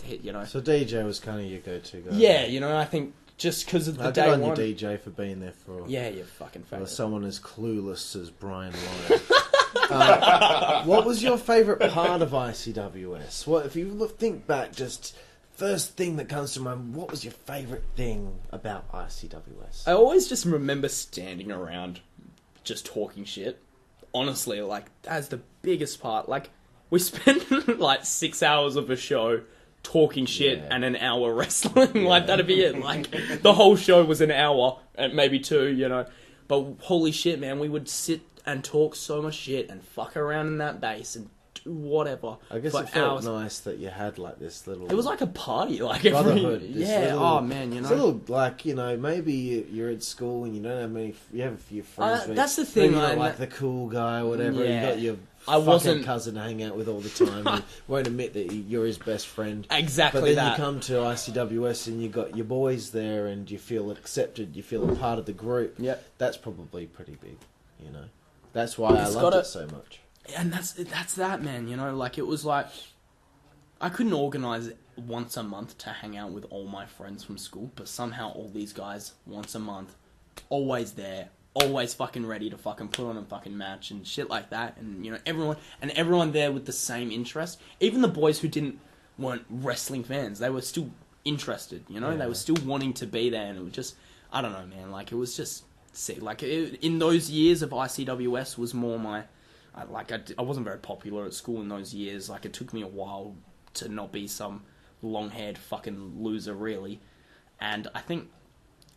So DJ was kind of your go-to guy. yeah, you know, I think just because of the Good day on you, one. DJ, for being there for Yeah, you fucking for faggot. someone as clueless as Brian Lowe. What was your favourite part of ICWS? What if you think back, just first thing that comes to mind? What was your favourite thing about ICWS? I always just remember standing around just talking shit. Honestly, like, that's the biggest part. Like, we spent like 6 hours of a show talking shit Yeah. and an hour wrestling. Like, that'd be it. Like, the whole show was an hour, and maybe 2, you know. But holy shit, man, we would sit and talk so much shit and fuck around in that base and do whatever I guess for it felt hours. nice that you had like this little. It was like a party, like brotherhood. every this yeah. little- Oh man, you know. It's a little like, you know, maybe you're at school and you don't have many. You have a few friends. but that's the thing, maybe you're not man. like the cool guy or whatever. Yeah. You got your I fucking wasn't- cousin to hang out with all the time. Who won't admit that you're his best friend. Exactly But then that. you come to ICWS and you got your boys there and you feel accepted. You feel a part of the group. Yep. That's probably pretty big, you know. That's why I It's loved gotta- it so much. And that's that, man. You know, like it was like I couldn't organize once a month to hang out with all my friends from school, but somehow all these guys once a month, always there, always fucking ready to fucking put on a fucking match and shit like that. And you know, everyone there with the same interest. Even the boys who weren't wrestling fans, they were still interested. You know, Yeah. they were still wanting to be there, and it was just, I don't know, man. Like it was just sick. Like in those years of ICWS was more my. I wasn't very popular at school in those years. Like, it took me a while to not be some long-haired fucking loser, really. And I think,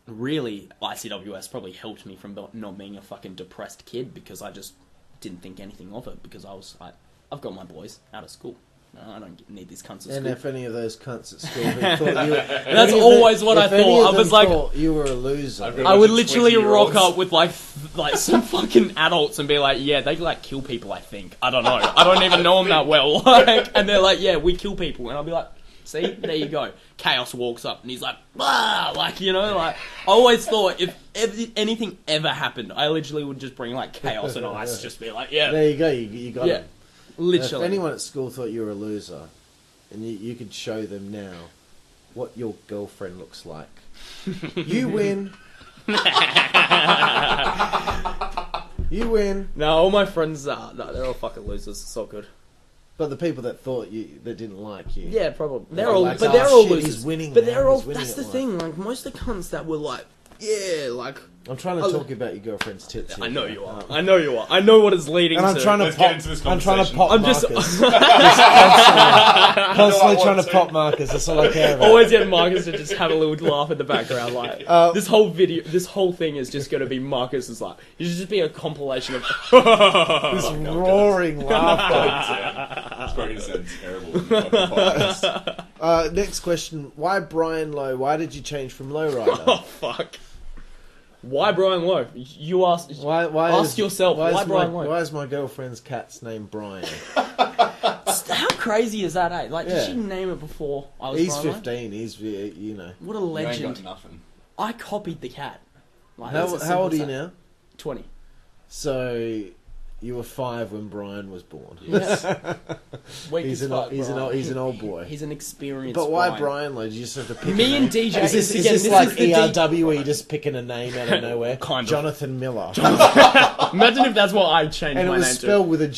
really, ICWS probably helped me from not being a fucking depressed kid, because I just didn't think anything of it, because I've got my boys out of school. I don't need these cunts at And school. if any of those cunts at school who thought you... That's always what I thought. I was like... you were a loser. I would literally rock up with like some fucking adults and be like, yeah, they like kill people, I think. I don't know. I don't even know them that well. Like, and they're like, yeah, we kill people. And I'll be like, see, there you go. Chaos walks up and he's like, ah, like, you know, like, I always thought if anything ever happened, I literally would just bring like chaos and ice, just be like, yeah. There you go, you got it. Literally. If anyone at school thought you were a loser, and you could show them now what your girlfriend looks like, you win. You win. No, all my friends they're all fucking losers. It's all good. But the people that that didn't like you, Yeah, probably. They're They're all, like, but "Oh, they're all shit, losers. he's winning But now, they're all. he's winning That's at the life." thing. Like most of the cunts that were like, yeah, like. I'm trying to talk about your girlfriend's tits. Here, I know right? you are. I know you are. I know what it's leading And I'm to. trying to Let's pop. get into this I'm trying to conversation. pop I'm just- Marcus. Constantly trying to pop Marcus. That's all I care about. Always get Marcus to just have a little laugh in the background. Like this whole thing is just going to be Marcus's like. It should just be a compilation of. This roaring laughter. It's probably going to sound terrible. in the fucking podcast. Next question: why Brian Lowe? Why did you change from Lowrider? Oh fuck! Why Brian Lowe? You ask. Why Ask yourself, why Brian Lowe? Why is my girlfriend's cat's name Brian? How crazy is that? Eh? Like, Yeah. did she name it before I was? He's Brian Lowe? 15. He's you know. What a You ain't legend! got nothing. I copied the cat. Like, How, it's as how old are you simple as now? that. 20. So you were 5 when Brian was born. Yeah. Weak He's as an fuck, Brian. he's an old boy. He's an experienced. But why Brian? Brian Lowe? Did you just have to pick Me a and name? DJ Is this, again, is this like is the ERW where you're just picking a name out of nowhere? Kind of. Jonathan Miller. Imagine if that's what I changed And it my was name spelled with a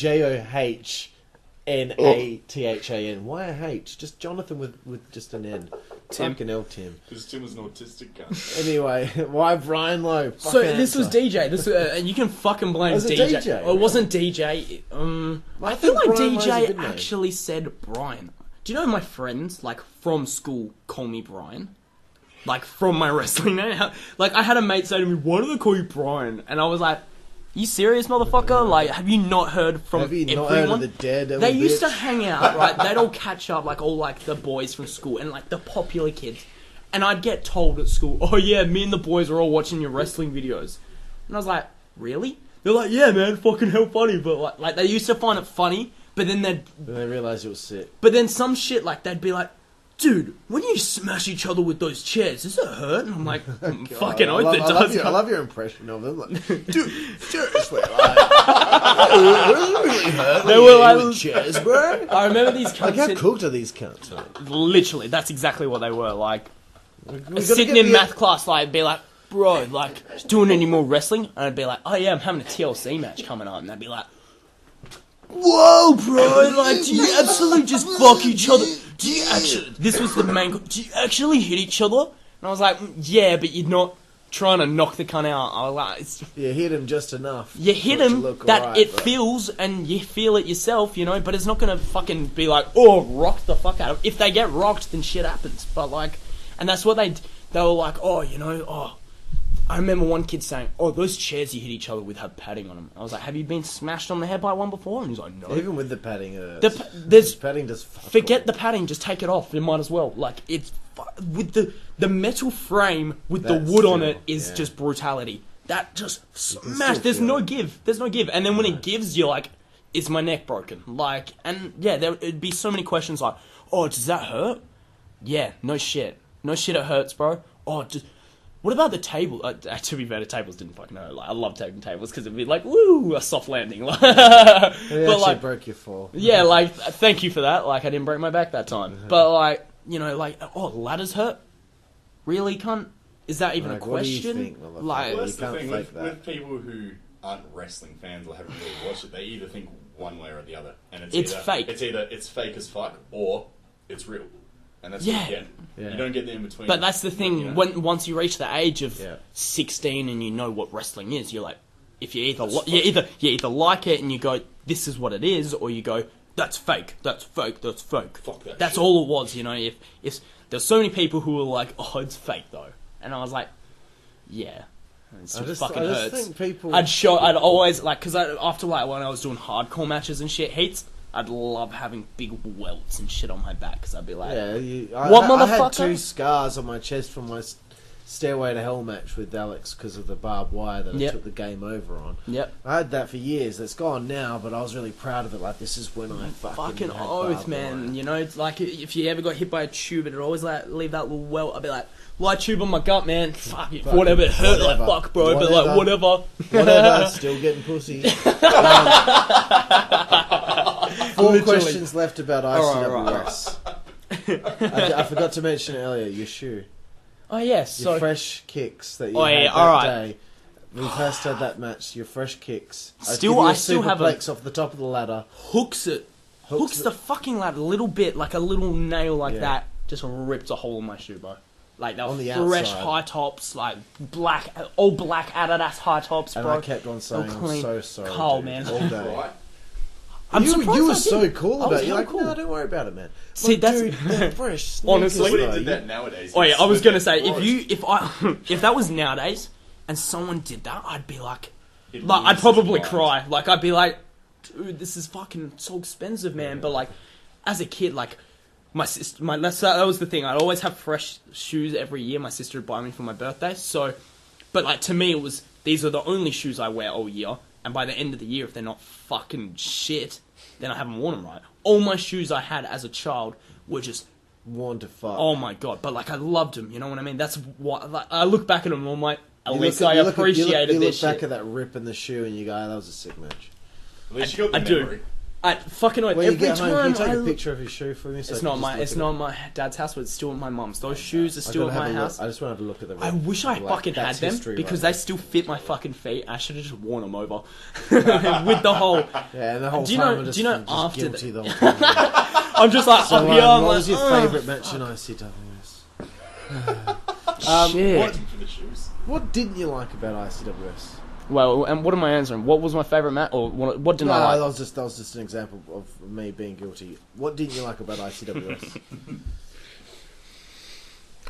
JOHNATHAN. Why a H? Just Jonathan with just an N. Tim. Fucking hell, Tim. Because Tim was an autistic guy. Anyway, why Brian Lowe? to. So Fucking this was answer. DJ. This and you can fucking blame Was it DJ. DJ? Oh, it wasn't DJ. I feel think like Brian Lowe's a DJ good name. actually said Brian. Do you know my friends like from school call me Brian? Like from my wrestling name. Like I had a mate say to me, "Why do they call you Brian?" And I was like, "You serious, motherfucker? Like, have you not heard from Have you everyone?" not heard of the Daredevil? They used to bitch? hang out, right? They'd all catch up, like all like the boys from school and like the popular kids. And I'd get told at school, "Oh yeah, me and the boys are all watching your wrestling videos." And I was like, "Really?" They're like, "Yeah, man, fucking hell funny." But like they used to find it funny, but then Then they realised it was sick. but then some shit like they'd be like, "Dude, when you smash each other with those chairs, does it hurt?" And I'm like, "Fucking oath, it does." I love your impression of them. Like, dude, seriously, like, it really hurt. They were like- with chairs, bro. I remember these Like, how cunts. cooked are these cunts? Mate? Literally, that's exactly what they were like. We gotta Sitting get in the- math class, like, be like, "Bro, like, doing any more wrestling?" And I'd be like, "Oh yeah, I'm having a TLC match coming up." And they'd be like, "Whoa, bro, like, do you absolutely just fuck each other? Do you actually," this was the main, "do you actually hit each other?" And I was like, "Yeah, but you're not trying to knock the cunt out." I was like, You hit him just enough. you hit for it to him, look that alright, it but- feels, and you feel it yourself, you know, but it's not gonna fucking be like, "Oh, rock the fuck out of." If they get rocked, then shit happens. But like, and that's what they were like, "Oh, you know, oh." I remember one kid saying, "Oh, those chairs you hit each other with have padding on them." I was like, "Have you been smashed on the head by one before?" And he's like, "No." Even with the padding, There's padding does. Fuck forget all. the padding, just take it off. You might as well. Like it's with the metal frame with the That's wood on still- it is yeah. just brutality. That just still smash. There's feel no it. give. There's no give. And then when it gives, you're like, "Is my neck broken?" Like, and yeah, it'd be so many questions like, "Oh, does that hurt?" Yeah, no shit, it hurts, bro. Oh, What about the table? To be fair, the tables didn't fucking know. Like, I love taking tables because it'd be like, woo, a soft landing. Like, They but actually like, broke your fall. yeah, like, thank you for that. Like, I didn't break my back that time. But like, you know, like, oh, ladders hurt. Really, cunt? Is that even a What do you question? think, motherfucker? Like, Well, that's you the can't thing fake that. with people who aren't wrestling fans or haven't really watched it. They either think one way or the other, and It's either, fake. It's either it's fake as fuck or it's real, and that's Yeah. what you get. Yeah. You don't get the in between. but that's the thing. You know? Once you reach the age of Yeah. 16 and you know what wrestling is, you're like, if you either like it and you go, this is what it is, or you go, that's fake, that's fake, that's fake. Fuck that That's shit. all it was, you know. If there's so many people who were like, oh, it's fake though, and I was like, yeah, it just fucking hurts. think people. I'd always like, because after like when I was doing hardcore matches and shit heats, I'd love having big welts and shit on my back because I'd be like, Yeah, What, I had motherfucker? 2 scars on my chest from my Stairway to Hell match with Alex because of the barbed wire that I Yep. took the game over on. yep. I had that for years. It's gone now, but I was really proud of it. Like, this is when I Fucking had oath, barbed man. wire. You know, it's like if you ever got hit by a tube, it'd always like leave that little welt. I'd be like, light tube on my gut, man. Fuck it, Fucking whatever. It hurt whatever. like fuck, bro. But like whatever. Whatever, still getting pussy. 4 Literally. questions left about Alright, ICWS. I forgot to mention earlier, your shoe. Oh yes. Your So fresh kicks that you Oh, had yeah, that alright. day. We first had that match, your fresh kicks. Still- I'd give you a I still have a- superplex off the top of the ladder. hooks the fucking ladder a little bit, like a little nail like Yeah. that. Just ripped a hole in my shoe, bro. Like they were On the fresh outside. high tops, like black, all black Adidas high tops, And bro. I kept on saying, All I'm clean. so sorry, Carl, dude, man. all day. Right? I'm surprised you I were so didn't. cool I about was it. You're hella like, cool. no, don't worry about it, man. See, Like, that's- dude, they're fresh. Honestly. What sneakers, if you did bro. that nowadays? Oh yeah, I was gonna say Gross. if that was nowadays and someone did that, I'd be like, It I'd ruins probably your cry. mind. Like I'd be like, dude, this is fucking so expensive, man. But like, as a kid, like my sister, that was the thing. I'd always have fresh shoes every year. My sister would buy me for my birthday. So, but like to me, it was these are the only shoes I wear all year. And by the end of the year, if they're not fucking shit, then I haven't worn them right. All my shoes I had as a child were just Worn to fuck. oh my god, but like I loved them, you know what I mean? That's what like, I look back at them and I'm like, at You least look at- I you look at- appreciated you this look back shit. at that rip in the shoe and you go, that was a sick match. At least you got I the do. memory. I fucking know, When you every get home, can time you take I a picture of your shoe for me? So it's I not can my just it's look not my dad's house, but it's still at my mum's. Those shoes are at it? still I at gotta my have a look. house. I just want to have a look at them. I wish I fucking had that's them history because right they still fit my fucking feet. I should have just worn them over with the whole. Yeah, and the whole Do you time know- I'm just, do you know I'm just after guilty the whole time. I'm just like So, up here. I'm what like, was your "Ugh." favourite match in ICWS? Shit. What, For the shoes. what didn't you like about ICWS? Well, and what am I answering? What was my favorite match, or what didn't No, I like? that was just an example of me being guilty. What didn't you like about ICWS?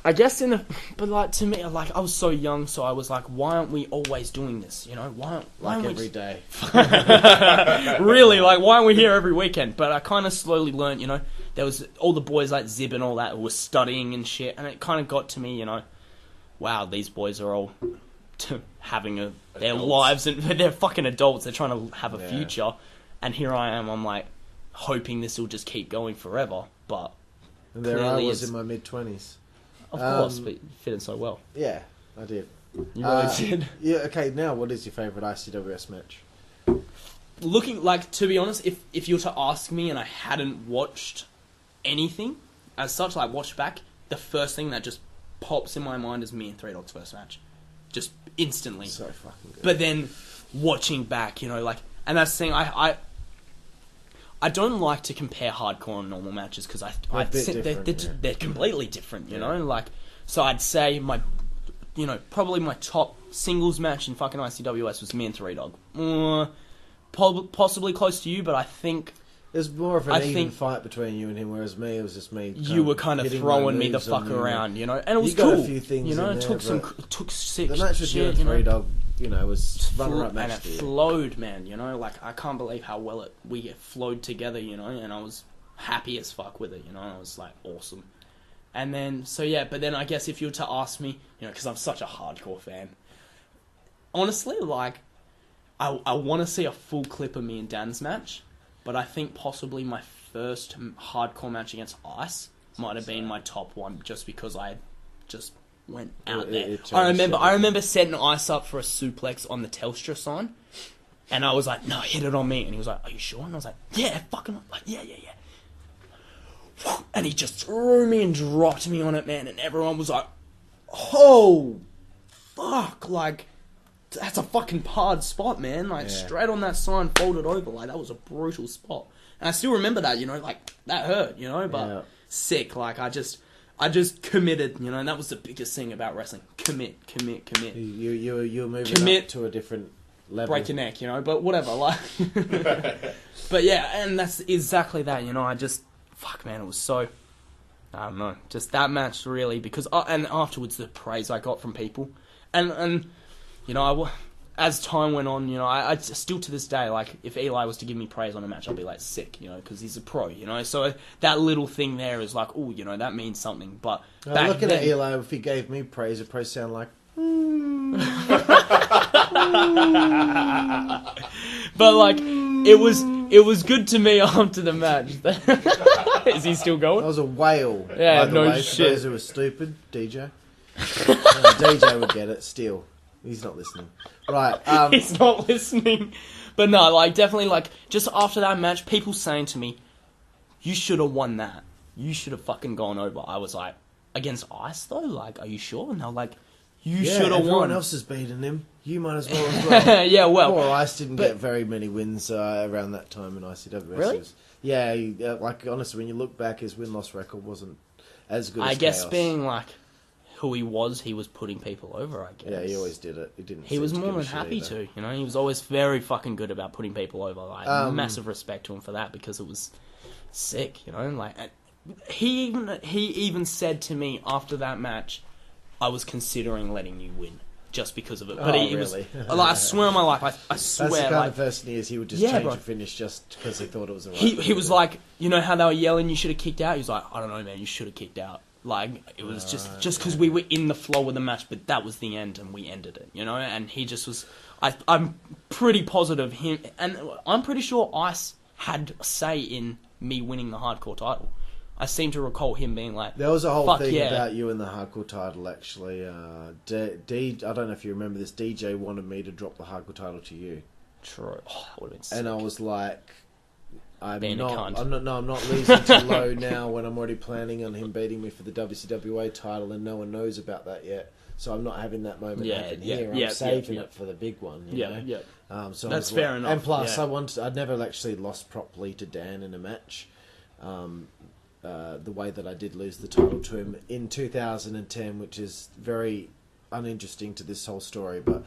I guess but like to me, like I was so young, so I was like, why aren't we always doing this? You know, why Like aren't we every day. really, like, why aren't we here every weekend? But I kind of slowly learned, you know, there was all the boys like Zib and all that who were studying and shit, and it kind of got to me, you know, wow, these boys are all having their Adults. lives, and they're fucking adults, they're trying to have a Yeah. future, and here I am, I'm like, hoping this will just keep going forever, but And there I Clearly was it's- in my mid-20s. of course, but you fit in so well. Yeah, I did. You really did. Yeah, okay, now what is your favourite ICWS match? Looking, like, to be honest, if you were to ask me and I hadn't watched anything as such, like watched back, the first thing that just pops in my mind is me and Three Dogs' first match, just instantly. So fucking good. But then watching back, you know, like, and that's the thing, I don't like to compare hardcore and normal matches because They're a bit different, yeah. they're completely different, you Yeah. know, like, so I'd say probably my top singles match in fucking ICWS was me and Three Dog. Possibly close to you, but I think There's more of an I even think- fight between you and him, whereas me, it was just me. you were kind of hitting throwing my me the moves on fuck you. around, you know, and it was You got a cool. few things you know, in it there, took some, but took sick The match with you shit, and you know. Three Dog, you know, was runner-up And match it for you. flowed, man, you know, like, I can't believe how well we flowed together, you know, and I was happy as fuck with it, you know, I was like, awesome. And then, so yeah, but then I guess if you were to ask me, you know, because I'm such a hardcore fan, honestly, like, I want to see a full clip of me and Dan's match, but I think possibly my first hardcore match against Ice might have been my top one, just because I just went out It- there. it I changed remember setting Ice up for a suplex on the Telstra sign, and I was like, "No, hit it on me." And he was like, "Are you sure?" And I was like, "Yeah, fucking like yeah." And he just threw me and dropped me on it, man. And everyone was like, "Oh, fuck!" Like, that's a fucking hard spot, man. Like, straight on that sign, folded over. Like, that was a brutal spot. And I still remember that, you know, like, that hurt, you know, but sick. Like, I just committed, you know, and that was the biggest thing about wrestling. Commit. You're moving Commit. up to a different level. Break your neck, you know, but whatever, like. But yeah, and that's exactly that, you know, fuck, man, it was so, I don't know, just that match really, because, and afterwards the praise I got from people, and you know, as time went on, you know, I still to this day, like, if Eli was to give me praise on a match, I'd be like, sick, you know, because he's a pro, you know, so that little thing there is like, oh, you know, that means something, but looking at Eli, if he gave me praise, it'd probably sound like, but like, it was good to me after the match. Is he still going? that was a whale. Yeah, by the no way, shit. For those who were stupid, DJ. DJ would get it, still. He's not listening. Right, He's not listening. But no, like, definitely, like, just after that match, people saying to me, you should have won that. You should have fucking gone over. I was like, against Ice, though? Like, are you sure? And they're like, you should have won. Everyone else has beaten him. You might as well as well. Yeah, well. Poor Ice didn't get very many wins around that time in ICW. Really? Yeah, like, honestly, when you look back, his win-loss record wasn't as good as I guess Chaos. being, like, who he was putting people over, I guess. Yeah, he always did it. He was more than happy to, you know? He was always very fucking good about putting people over. Like, massive respect to him for that, because it was sick, you know? Like, he even said to me after that match, I was considering letting you win just because of it. But he really? was, like, I swear on my life, I swear. That's the kind like, of person he is. He would just change bro. the finish just because he thought it was the right He was like, you know how they were yelling, you should have kicked out? He was like, I don't know, man, you should have kicked out. Like, it was just because we were in the flow of the match, but that was the end, and we ended it, you know? And he just was... I'm pretty positive him... And I'm pretty sure Ice had a say in me winning the hardcore title. I seem to recall him being like... There was a whole thing yeah. about you and the hardcore title, actually. I don't know if you remember this. DJ wanted me to drop the hardcore title to you. True. Oh, that would have been sick. And I was like... I'm Being a not cunt. losing to Lowe now when I'm already planning on him beating me for the WCWA title, and no one knows about that yet. So I'm not having that moment happen here. I'm saving it for the big one. You know? So that's fair enough. And plus, I'd never actually lost properly to Dan in a match. The way that I did lose the title to him in 2010, which is very uninteresting to this whole story, but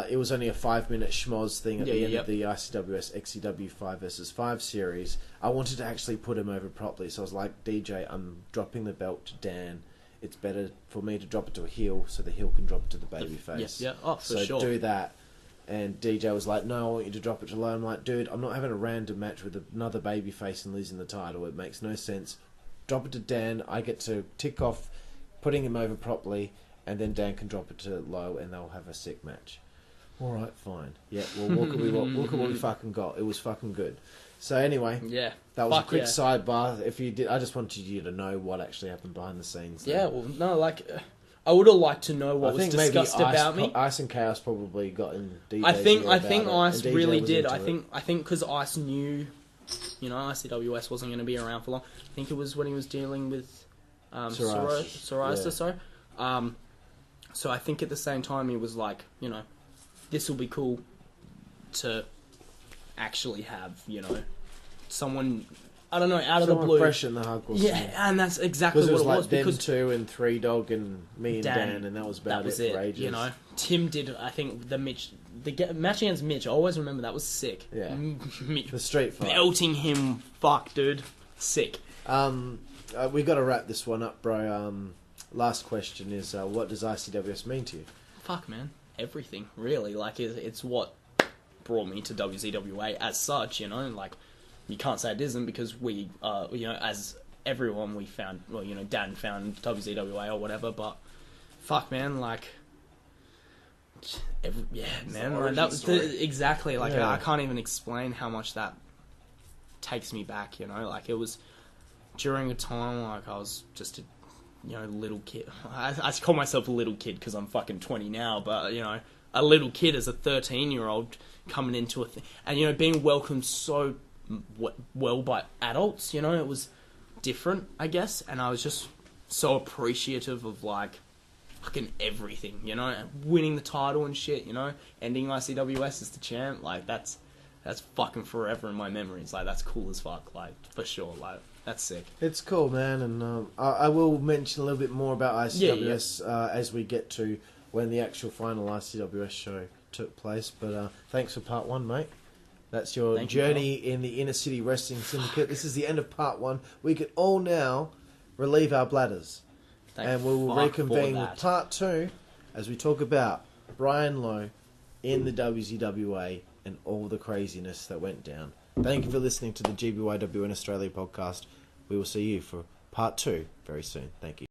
it was only a 5-minute schmoz thing at the end of the ICWS XCW 5 vs 5 series. I wanted to actually put him over properly, so I was like, DJ, I'm dropping the belt to Dan. It's better for me to drop it to a heel so the heel can drop it to the babyface. For sure. Do that. And DJ was like, no, I want you to drop it to Lowe. I'm like, dude, I'm not having a random match with another babyface and losing the title. It makes no sense. Drop it to Dan. I get to tick off putting him over properly, and then Dan can drop it to Lowe, and they'll have a sick match. All right, fine. Yeah, well, look at what we fucking got. It was fucking good. So anyway, that was a quick sidebar. If you did, I just wanted you to know what actually happened behind the scenes. Yeah, well, no, like, I would have liked to know what was discussed about me. Ice and Chaos probably got in DJ's I think Ice DJ really was did. into I think because Ice knew, you know, ICWS wasn't going to be around for long. I think it was when he was dealing with psoriasis. Sorry. So I think at the same time he was like, you know, this will be cool to actually have, you know, someone, I don't know, out of the blue. Fresh in the hardcore scene. And that's exactly what it was. Because them two and Three Dog and me and Dan, and that was about it for ages. You know, Tim did, I think, the match against Mitch. I always remember that was sick. Yeah, Mitch the street fight, belting him. Fuck, dude, sick. We got to wrap this one up, bro. Last question is, what does ICWS mean to you? Fuck, man, everything really. Like, it's what brought me to WCWA as such. You know, like, you can't say it isn't, because we, you know, as everyone, we found, well, you know, Dan found WCWA or whatever, but fuck, man, like, man, like, that was exactly, like, I can't even explain how much that takes me back, you know, like, it was during a time, like, I was just a little kid. I call myself a little kid because I'm fucking 20 now, but, a little kid as a 13-year-old coming into a thing. And, being welcomed so well by adults, it was different, I guess. And I was just so appreciative of, like, fucking everything, winning the title and shit, ending ICWS as the champ. Like, that's fucking forever in my memories. Like, that's cool as fuck, like, for sure. Like, that's sick. It's cool, man, and I will mention a little bit more about ICWS as we get to when the actual final ICWS show took place. But thanks for part one, mate. That's your journey in the Inner City Wrestling Syndicate. This is the end of part one. We can all now relieve our bladders. And we will reconvene with part two as we talk about Brian Lowe in the WCWA and all the craziness that went down. Thank you for listening to the GBYWN Australia podcast. We will see you for part two very soon. Thank you.